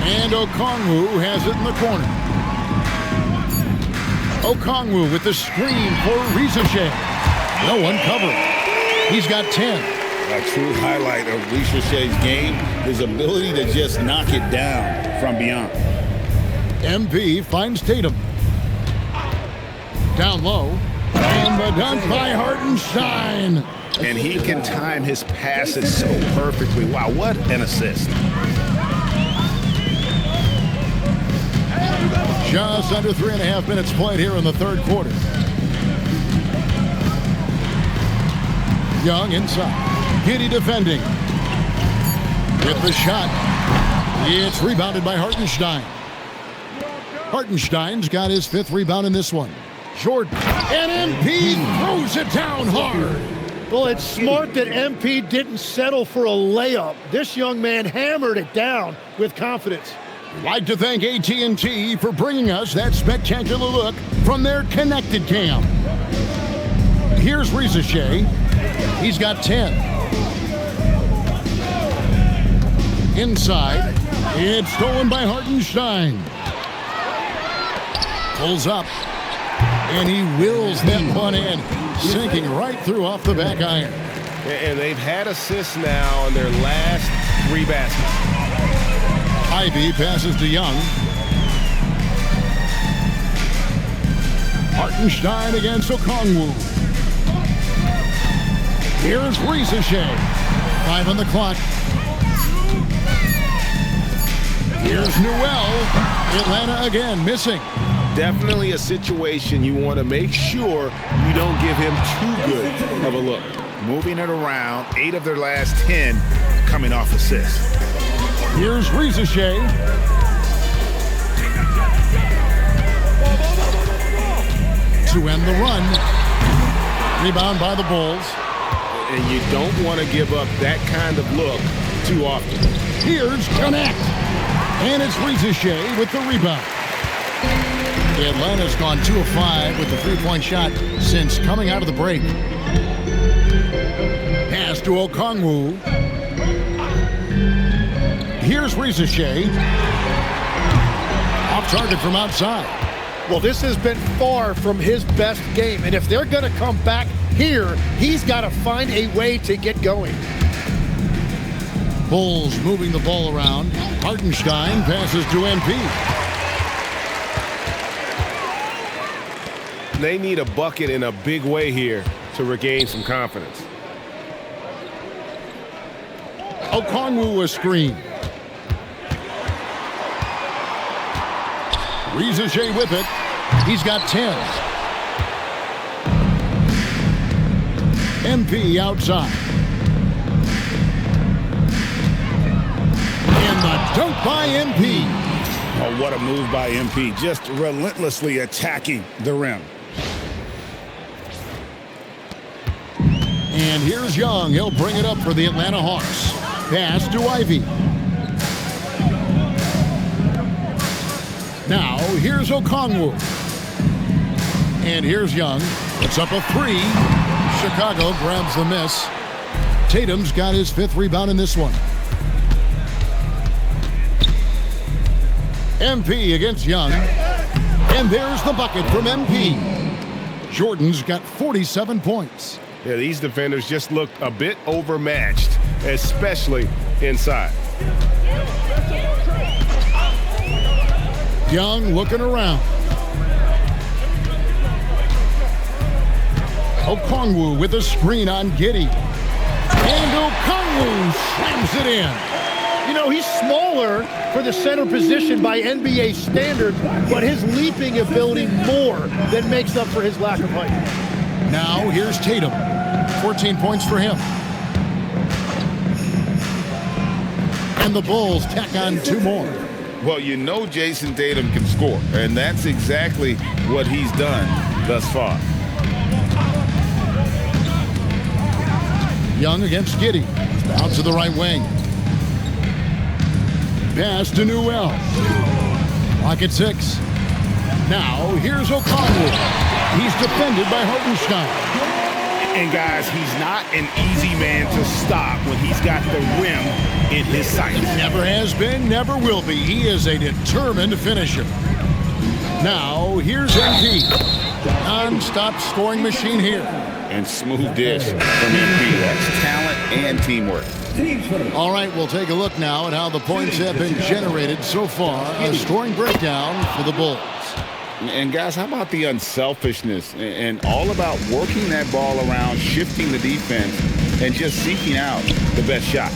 And Okongwu has it in the corner. Okongwu with the screen for Reza Shea. No one covering. He's got 10. A true highlight of Reza Shea's game, his ability to just knock it down from beyond. MP finds Tatum. Down low. And the dunk by Hartenstein. And he can time his passes so perfectly. Wow, what an assist. Just under 3.5 minutes played here in the third quarter. Young inside. Giddey defending. With the shot. It's rebounded by Hartenstein. Hartenstein's got his 5th rebound in this one. Jordan. And MP throws it down hard. Well, it's smart that MP didn't settle for a layup. This young man hammered it down with confidence. Like to thank AT&T for bringing us that spectacular look from their connected cam. Here's Reza Shea. He's got 10. Inside. It's stolen by Hartenstein. Pulls up. And he wills that one in, sinking right through off the back iron. And they've had assists now on their last 3 baskets. Ivy passes to Young. Hartenstein against Okongwu. Here's Reza Shea. 5 on the clock. Here's Newell. Atlanta again missing. Definitely a situation you want to make sure you don't give him too good of a look. Moving it around, 8 of their last 10 coming off assists. Here's Reza Shea. To end the run. Rebound by the Bulls. And you don't want to give up that kind of look too often. Here's Connect. And it's Reza Shea with the rebound. Atlanta's gone 2 of 5 with the 3-point shot since coming out of the break. Pass to Okongwu. Here's Reza Shea. Off target from outside. Well, this has been far from his best game, and if they're going to come back here, he's got to find a way to get going. Bulls moving the ball around. Hartenstein passes to MP. They need a bucket in a big way here to regain some confidence. Okongwu a screen. Reza Shea with it. He's got 10. MP outside. And the dunk by MP. Oh, what a move by MP. Just relentlessly attacking the rim. And here's Young. He'll bring it up for the Atlanta Hawks. Pass to Ivy. Now, here's Okongwu. And here's Young. It's up a 3. Chicago grabs the miss. Tatum's got his 5th rebound in this one. MP against Young. And there's the bucket from MP. Jordan's got 47 points. Yeah, these defenders just looked a bit overmatched, especially inside. Young looking around. Okongwu with a screen on Giddey. And Okongwu slams it in. You know, he's smaller for the center position by NBA standards, but his leaping ability more than makes up for his lack of height. Now here's Tatum. 14 points for him. And the Bulls tack on 2 more. Well, you know Jason Tatum can score, and that's exactly what he's done thus far. Young against Giddey. Out to the right wing. Pass to Newell. Clock at 6. Now here's Okongwu. He's defended by Hartenstein. And guys, he's not an easy man to stop when he's got the rim in his sights. Never has been, never will be. He is a determined finisher. Now here's MP. Non-stop scoring machine here. And smooth dish from MP. That's talent and teamwork. All right, we'll take a look now at how the points have been generated so far. A scoring breakdown for the Bulls. And guys, how about the unselfishness and all about working that ball around, shifting the defense, and just seeking out the best shot?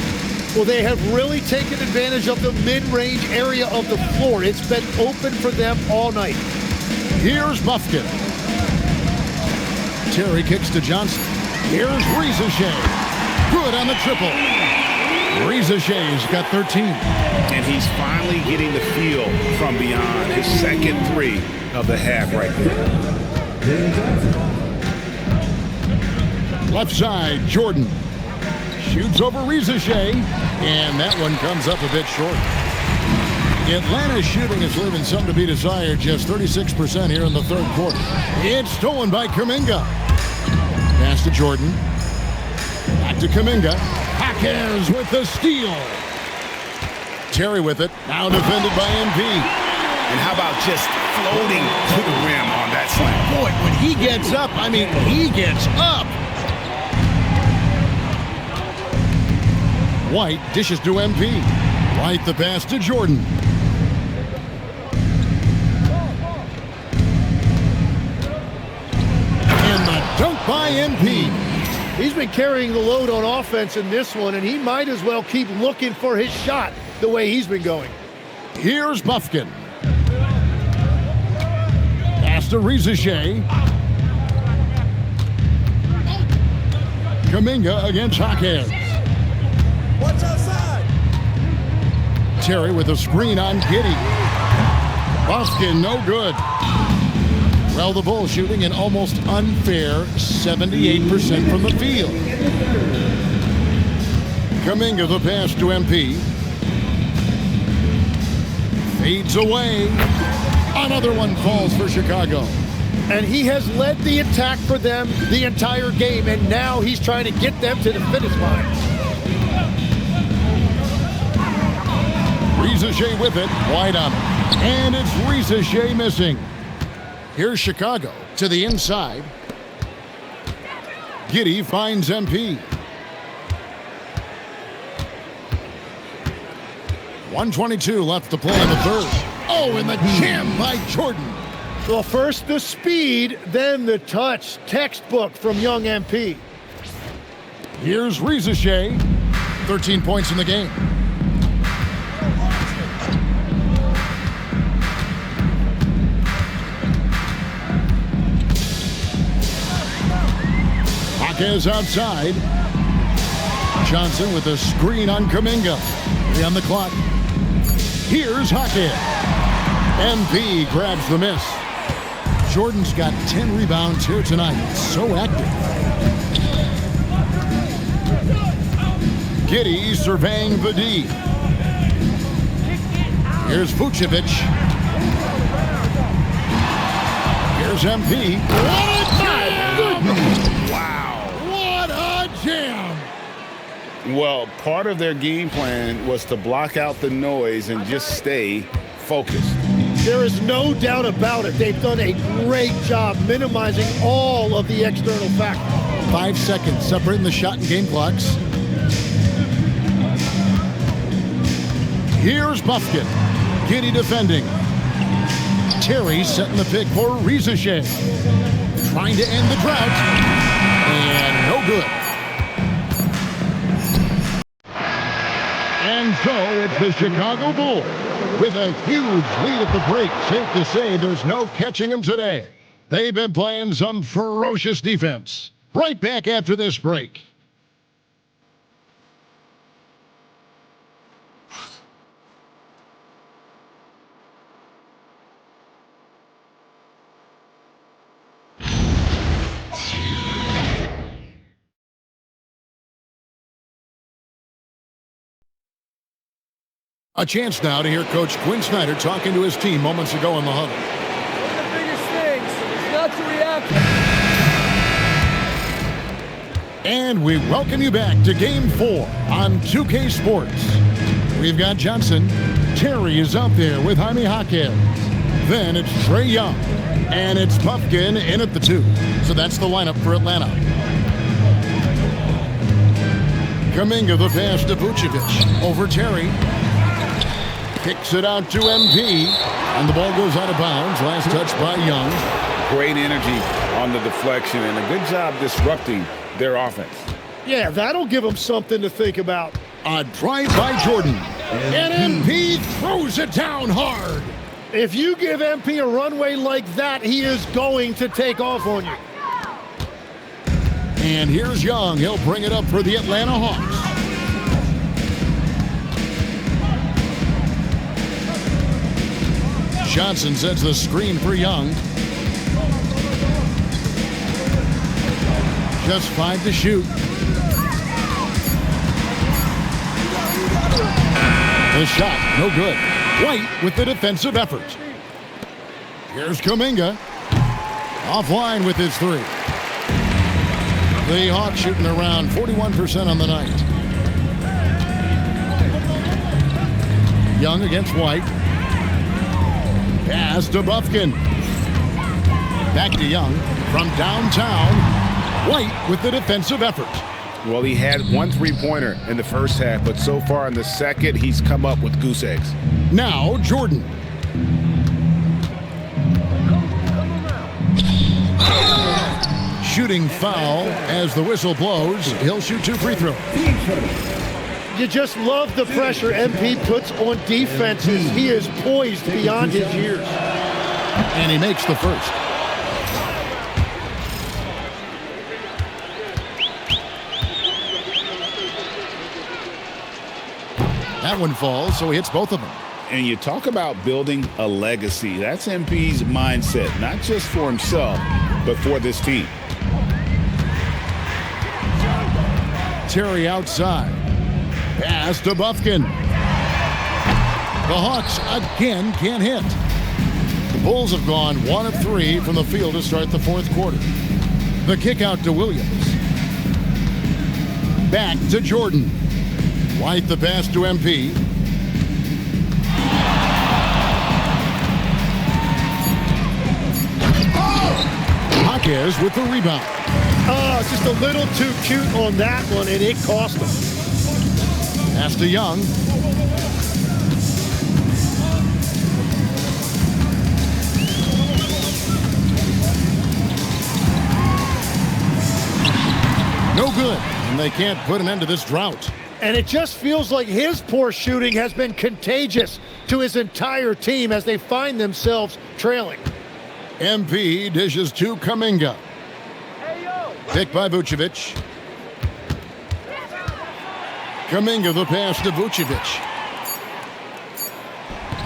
Well, they have really taken advantage of the mid-range area of the floor. It's been open for them all night. Here's Buffkin. Terry kicks to Johnson. Here's Rizachet. Good on the triple. Rizachey's got 13. And he's finally getting the feel from beyond his second 3 of the half right there. Left side, Jordan. Shoots over Rizachet. And that one comes up a bit short. Atlanta's shooting is leaving some to be desired. Just 36% here in the third quarter. It's stolen by Kuminga. Pass to Jordan. Back to Kuminga. Hawkins with the steal. Terry with it. Now defended by MP. And how about just floating to the rim on that slam? Boy, when he gets up, I mean, he gets up. White dishes to MP. White the pass to Jordan. And the dunk by MP. He's been carrying the load on offense in this one, and he might as well keep looking for his shot the way he's been going. Here's Buffkin. Pass to Rizachet. Kuminga against Hawkins. Watch outside. Terry with a screen on Giddey. Buffkin, no good. Well, the Bulls shooting an almost unfair 78% from the field. Kuminga the pass to MP. Fades away. Another one falls for Chicago. And he has led the attack for them the entire game, and now he's trying to get them to the finish line. Rizachet with it. Wide on. And it's Rizachet missing. Here's Chicago to the inside. Giddey finds MP. 1:22 left to play in the third. Oh, and the jam by Jordan. Well, first the speed, then the touch. Textbook from young MP. Here's Rizachet. 13 points in the game. Hawkins outside. Johnson with a screen on Kuminga. 3 on the clock. Here's Hawkins. MP grabs the miss. Jordan's got 10 rebounds here tonight. So active. Giddey surveying the D. Here's Vucevic. Here's MP. Wow. What a jam! Well, part of their game plan was to block out the noise and just stay focused. There is no doubt about it. They've done a great job minimizing all of the external factors. 5 seconds separating the shot and game clocks. Here's Buffkin. Giddy defending. Terry setting the pick for Rizachet. Trying to end the drought. And no good. And so it's the Chicago Bulls with a huge lead at the break. Safe to say there's no catching them today. They've been playing some ferocious defense. Right back after this break. A chance now to hear Coach Quinn Snyder talking to his team moments ago in the huddle. One of the biggest things is not to react. And we welcome you back to Game 4 on 2K Sports. We've got Johnson. Terry is out there with Jaime Jaquez. Then it's Trae Young. And it's Buffkin in at the 2. So that's the lineup for Atlanta. Kuminga the pass to Vucevic. Over Terry. Kicks it out to MP. And the ball goes out of bounds. Last touch by Young. Great energy on the deflection and a good job disrupting their offense. Yeah, that'll give them something to think about. A drive by Jordan. And MP throws it down hard. If you give MP a runway like that, he is going to take off on you. And here's Young. He'll bring it up for the Atlanta Hawks. Johnson sets the screen for Young. Just 5 to shoot. The shot, no good. White with the defensive effort. Here's Kuminga. Offline with his 3. The Hawks shooting around 41% on the night. Young against White. Pass to Buffkin. Back to Young from downtown. White with the defensive effort. Well, he had 1 3-pointer in the first half, but so far in the second, he's come up with goose eggs. Now Jordan. Shooting foul as the whistle blows. He'll shoot 2 free throws. You just love the pressure MP puts on defenses. He is poised beyond his years. And he makes the first. That one falls, so he hits both of them. And you talk about building a legacy. That's MP's mindset, not just for himself, but for this team. Terry outside. Pass to Buffkin. The Hawks again can't hit. The Bulls have gone 1 of 3 from the field to start the 4th quarter. The kick out to Williams. Back to Jordan. White the pass to MP. Jaquez with the rebound. Oh, just a little too cute on that one, and it cost him. Pass to Young. No good, and they can't put an end to this drought. And it just feels like his poor shooting has been contagious to his entire team as they find themselves trailing. MP dishes to Kuminga. Picked by Vucevic. Kuminga the pass to Vucevic.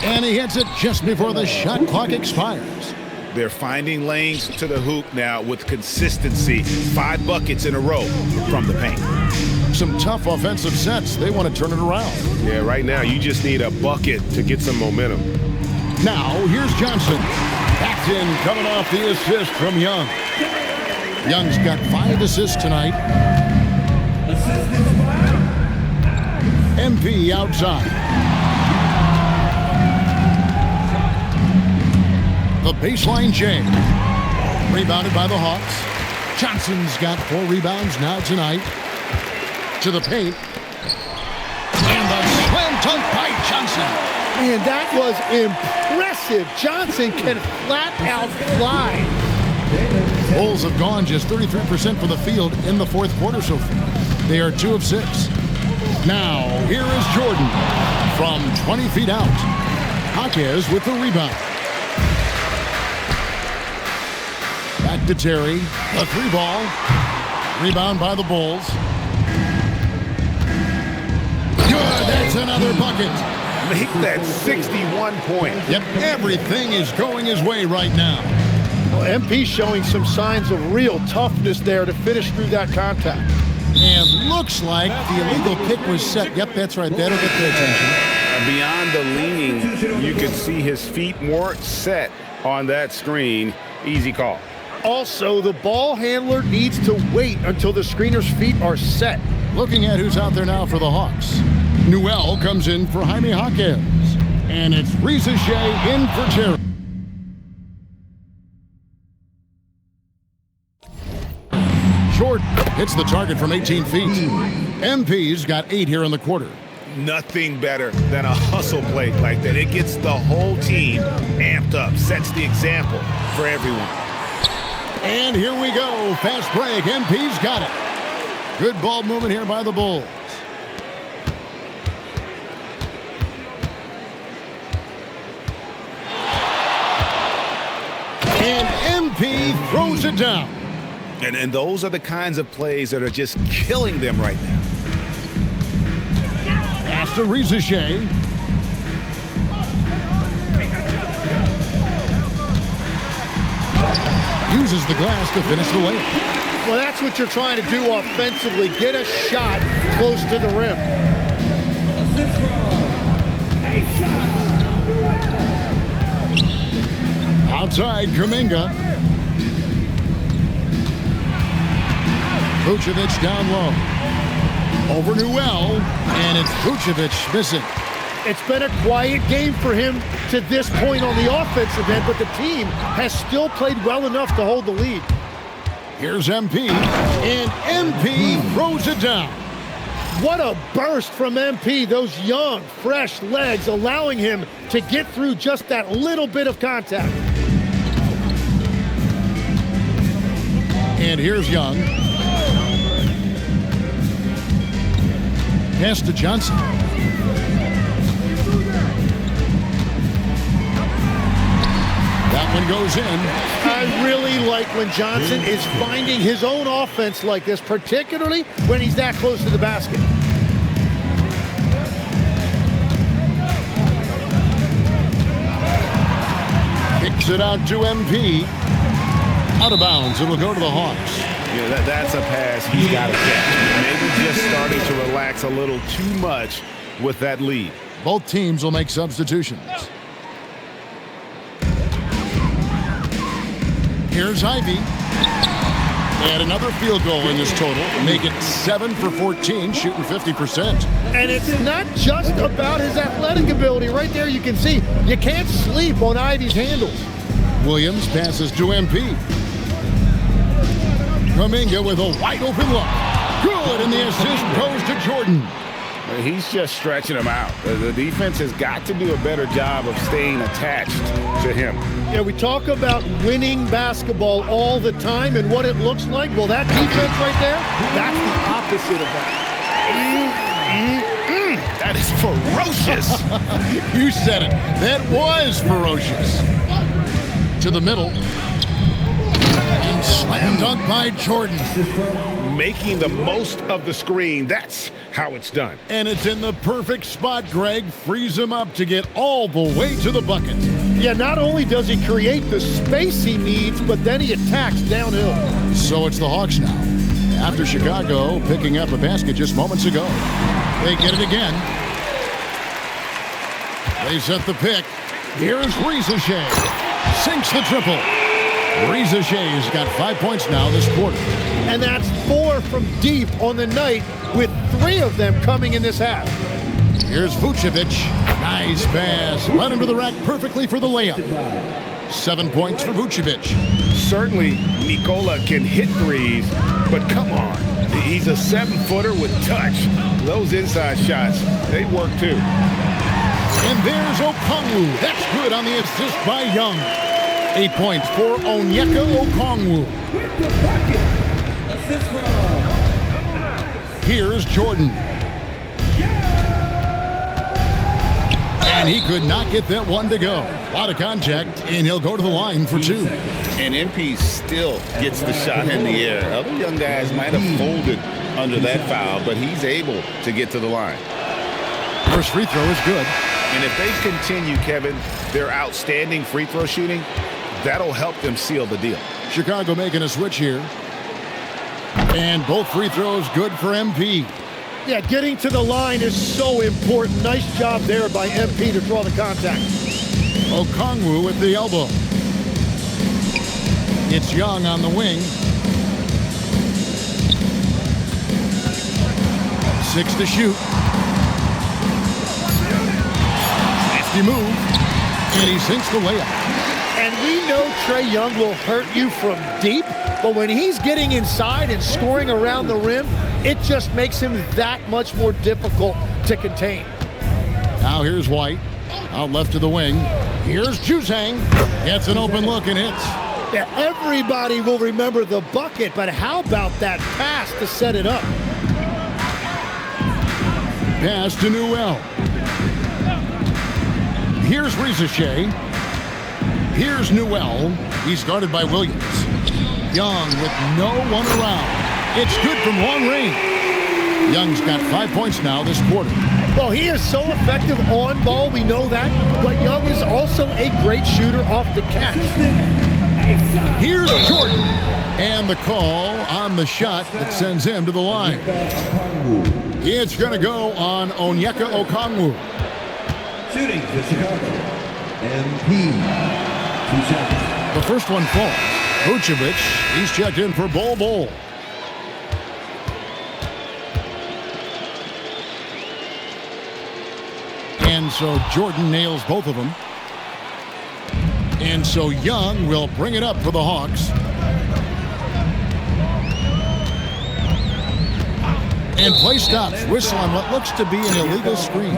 And he hits it just before the shot clock expires. They're finding lanes to the hoop now with consistency. 5 buckets in a row from the paint. Some tough offensive sets. They want to turn it around. Yeah, right now you just need a bucket to get some momentum. Now, here's Johnson. Backed in, coming off the assist from Young. Young's got 5 assists tonight. MP outside. The baseline J. Rebounded by the Hawks. Johnson's got 4 rebounds now tonight. To the paint. And the slam dunk by Johnson. Man, that was impressive. Johnson can flat out fly. Bulls have gone just 33% for the field in the fourth quarter so far. They are 2 of 6. Now, here is Jordan from 20 feet out. Jaquez with the rebound. Back to Terry. The 3 ball. Rebound by the Bulls. Good. That's another bucket. Make that 61 point. Yep, everything is going his way right now. Well, MP showing some signs of real toughness there to finish through that contact. And looks like the illegal pick was set. Yep, that's right. That'll get their attention. Beyond the leaning, you could see his feet weren't set on that screen. Easy call. Also, the ball handler needs to wait until the screener's feet are set. Looking at who's out there now for the Hawks. Newell comes in for Jaime Jaquez. And it's Risa Shea in for Terry. Jordan hits the target from 18 feet. MP's got 8 here in the quarter. Nothing better than a hustle play like that. It gets the whole team amped up, sets the example for everyone. And here we go. Fast break. MP's got it. Good ball movement here by the Bulls. And MP throws it down. And those are the kinds of plays that are just killing them right now. Pass to Risa Shea. Uses the glass to finish the layup. Well, that's what you're trying to do offensively. Get a shot close to the rim. Outside, Kuminga. Vucevic down low. Over Newell, and it's Vucevic missing. It's been a quiet game for him to this point on the offensive end, but the team has still played well enough to hold the lead. Here's MP, and MP throws it down. What a burst from MP. Those young, fresh legs allowing him to get through just that little bit of contact. And here's Young. Pass to Johnson. That one goes in. I really like when Johnson is finding his own offense like this, particularly when he's that close to the basket. Kicks it out to MP. Out of bounds. It'll go to the Hawks. Yeah, that's a pass he's got to catch. Maybe just starting to relax a little too much with that lead. Both teams will make substitutions. Here's Ivy. And another field goal in this total. Make it 7 for 14, shooting 50%. And it's not just about his athletic ability. Right there you can see you can't sleep on Ivy's handles. Williams passes to MP. Kuminga with a wide open look. Good, and the assist goes to Jordan. He's just stretching him out. The defense has got to do a better job of staying attached to him. Yeah, we talk about winning basketball all the time and what it looks like. Well, that defense right there, that's the opposite of that. That is ferocious. You said it. That was ferocious. To the middle. And slam dunk by Jordan. Making the most of the screen. That's how it's done. And it's in the perfect spot. Greg frees him up to get all the way to the bucket. Yeah, not only does he create the space he needs, but then he attacks downhill. So it's the Hawks now. After Chicago picking up a basket just moments ago. They get it again. They set the pick. Here's Risa Shea. Sinks the triple. Risa Shea's got 5 points now this quarter. And that's 4 from deep on the night, with 3 of them coming in this half. Here's Vucevic. Nice pass. Right under the rack perfectly for the layup. 7 points for Vucevic. Certainly, Nikola can hit threes, but come on. He's a 7-footer with touch. Those inside shots, they work too. And there's Okongwu. That's good on the assist by Young. 8 points for Onyeka Okongwu. Here's Jordan. And he could not get that one to go. A lot of contact, and he'll go to the line for 2. And MP still gets the shot in the air. Other young guys might have folded under that foul, but he's able to get to the line. First free throw is good. And if they continue, Kevin, their outstanding free throw shooting, that'll help them seal the deal. Chicago making a switch here. And both free throws good for MP. Yeah, getting to the line is so important. Nice job there by MP to draw the contact. Okongwu with the elbow. It's Young on the wing. 6 to shoot. Nasty move. And he sinks the layup. And we know Trae Young will hurt you from deep, but when he's getting inside and scoring around the rim, it just makes him that much more difficult to contain. Now here's White. Out left to the wing. Here's Juzang. Gets an open look and hits. Yeah, everybody will remember the bucket, but how about that pass to set it up? Pass to Newell. Here's Rizashea. Here's Newell. He's guarded by Williams. Young with no one around. It's good from long range. Young's got 5 points now this quarter. Well, he is so effective on ball, we know that, but Young is also a great shooter off the catch. Here's Jordan. And the call on the shot that sends him to the line. It's going to go on Onyeka Okongwu. Shooting to Chicago. MP. 2 seconds. The first one falls. Vucevic, he's checked in for Bol. And so Jordan nails both of them. And so Young will bring it up for the Hawks. And play stops. Whistle on what looks to be an illegal screen.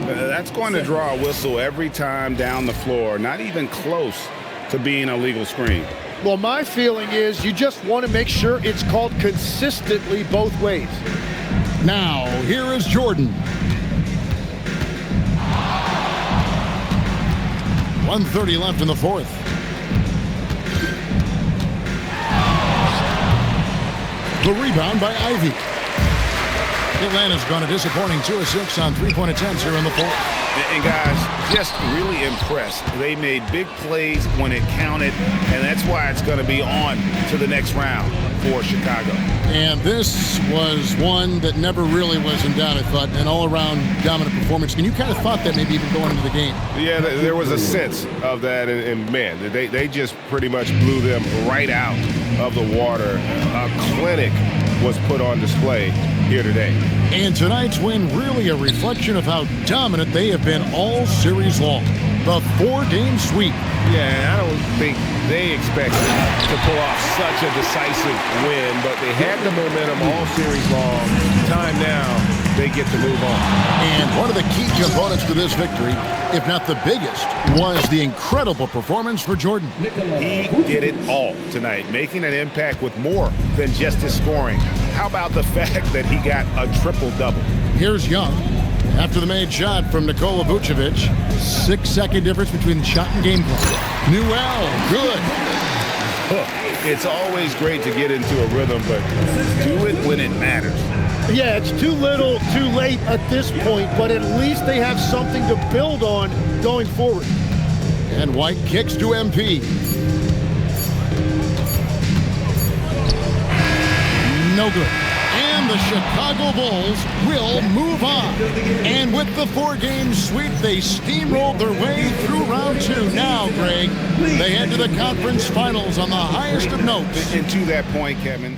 That's going to draw a whistle every time down the floor. Not even close to being a legal screen. Well, my feeling is you just want to make sure it's called consistently both ways. Now, here is Jordan. 1:30 left in the fourth. The rebound by Ivy. Atlanta's gone a disappointing 2 of 6 on 3-point attempts here in the fourth. And guys, just really impressed. They made big plays when it counted, and that's why it's going to be on to the next round for Chicago. And this was one that never really was in doubt, I thought, an all-around dominant performance. And you kind of thought that maybe even going into the game. Yeah, there was a sense of that, and man, they just pretty much blew them right out of the water. A clinic was put on display here today. And tonight's win really a reflection of how dominant they have been all series long. The 4-game sweep. Yeah, and I don't think they expected to pull off such a decisive win, but they had the momentum all series long. Time now, they get to move on. And one of the key components to this victory, if not the biggest, was the incredible performance for Jordan. He did it all tonight, making an impact with more than just his scoring. How about the fact that he got a triple-double? Here's Young. After the made shot from Nikola Vucevic, 6-second difference between the shot and game clock. Newell, good. It's always great to get into a rhythm, but do it when it matters. Yeah, it's too little, too late at this point, but at least they have something to build on going forward. And White kicks to MP. No good. And the Chicago Bulls will move on. And with the 4-game sweep, they steamrolled their way through round 2. Now, Greg, they head to the conference finals on the highest of notes. And to that point, Kevin,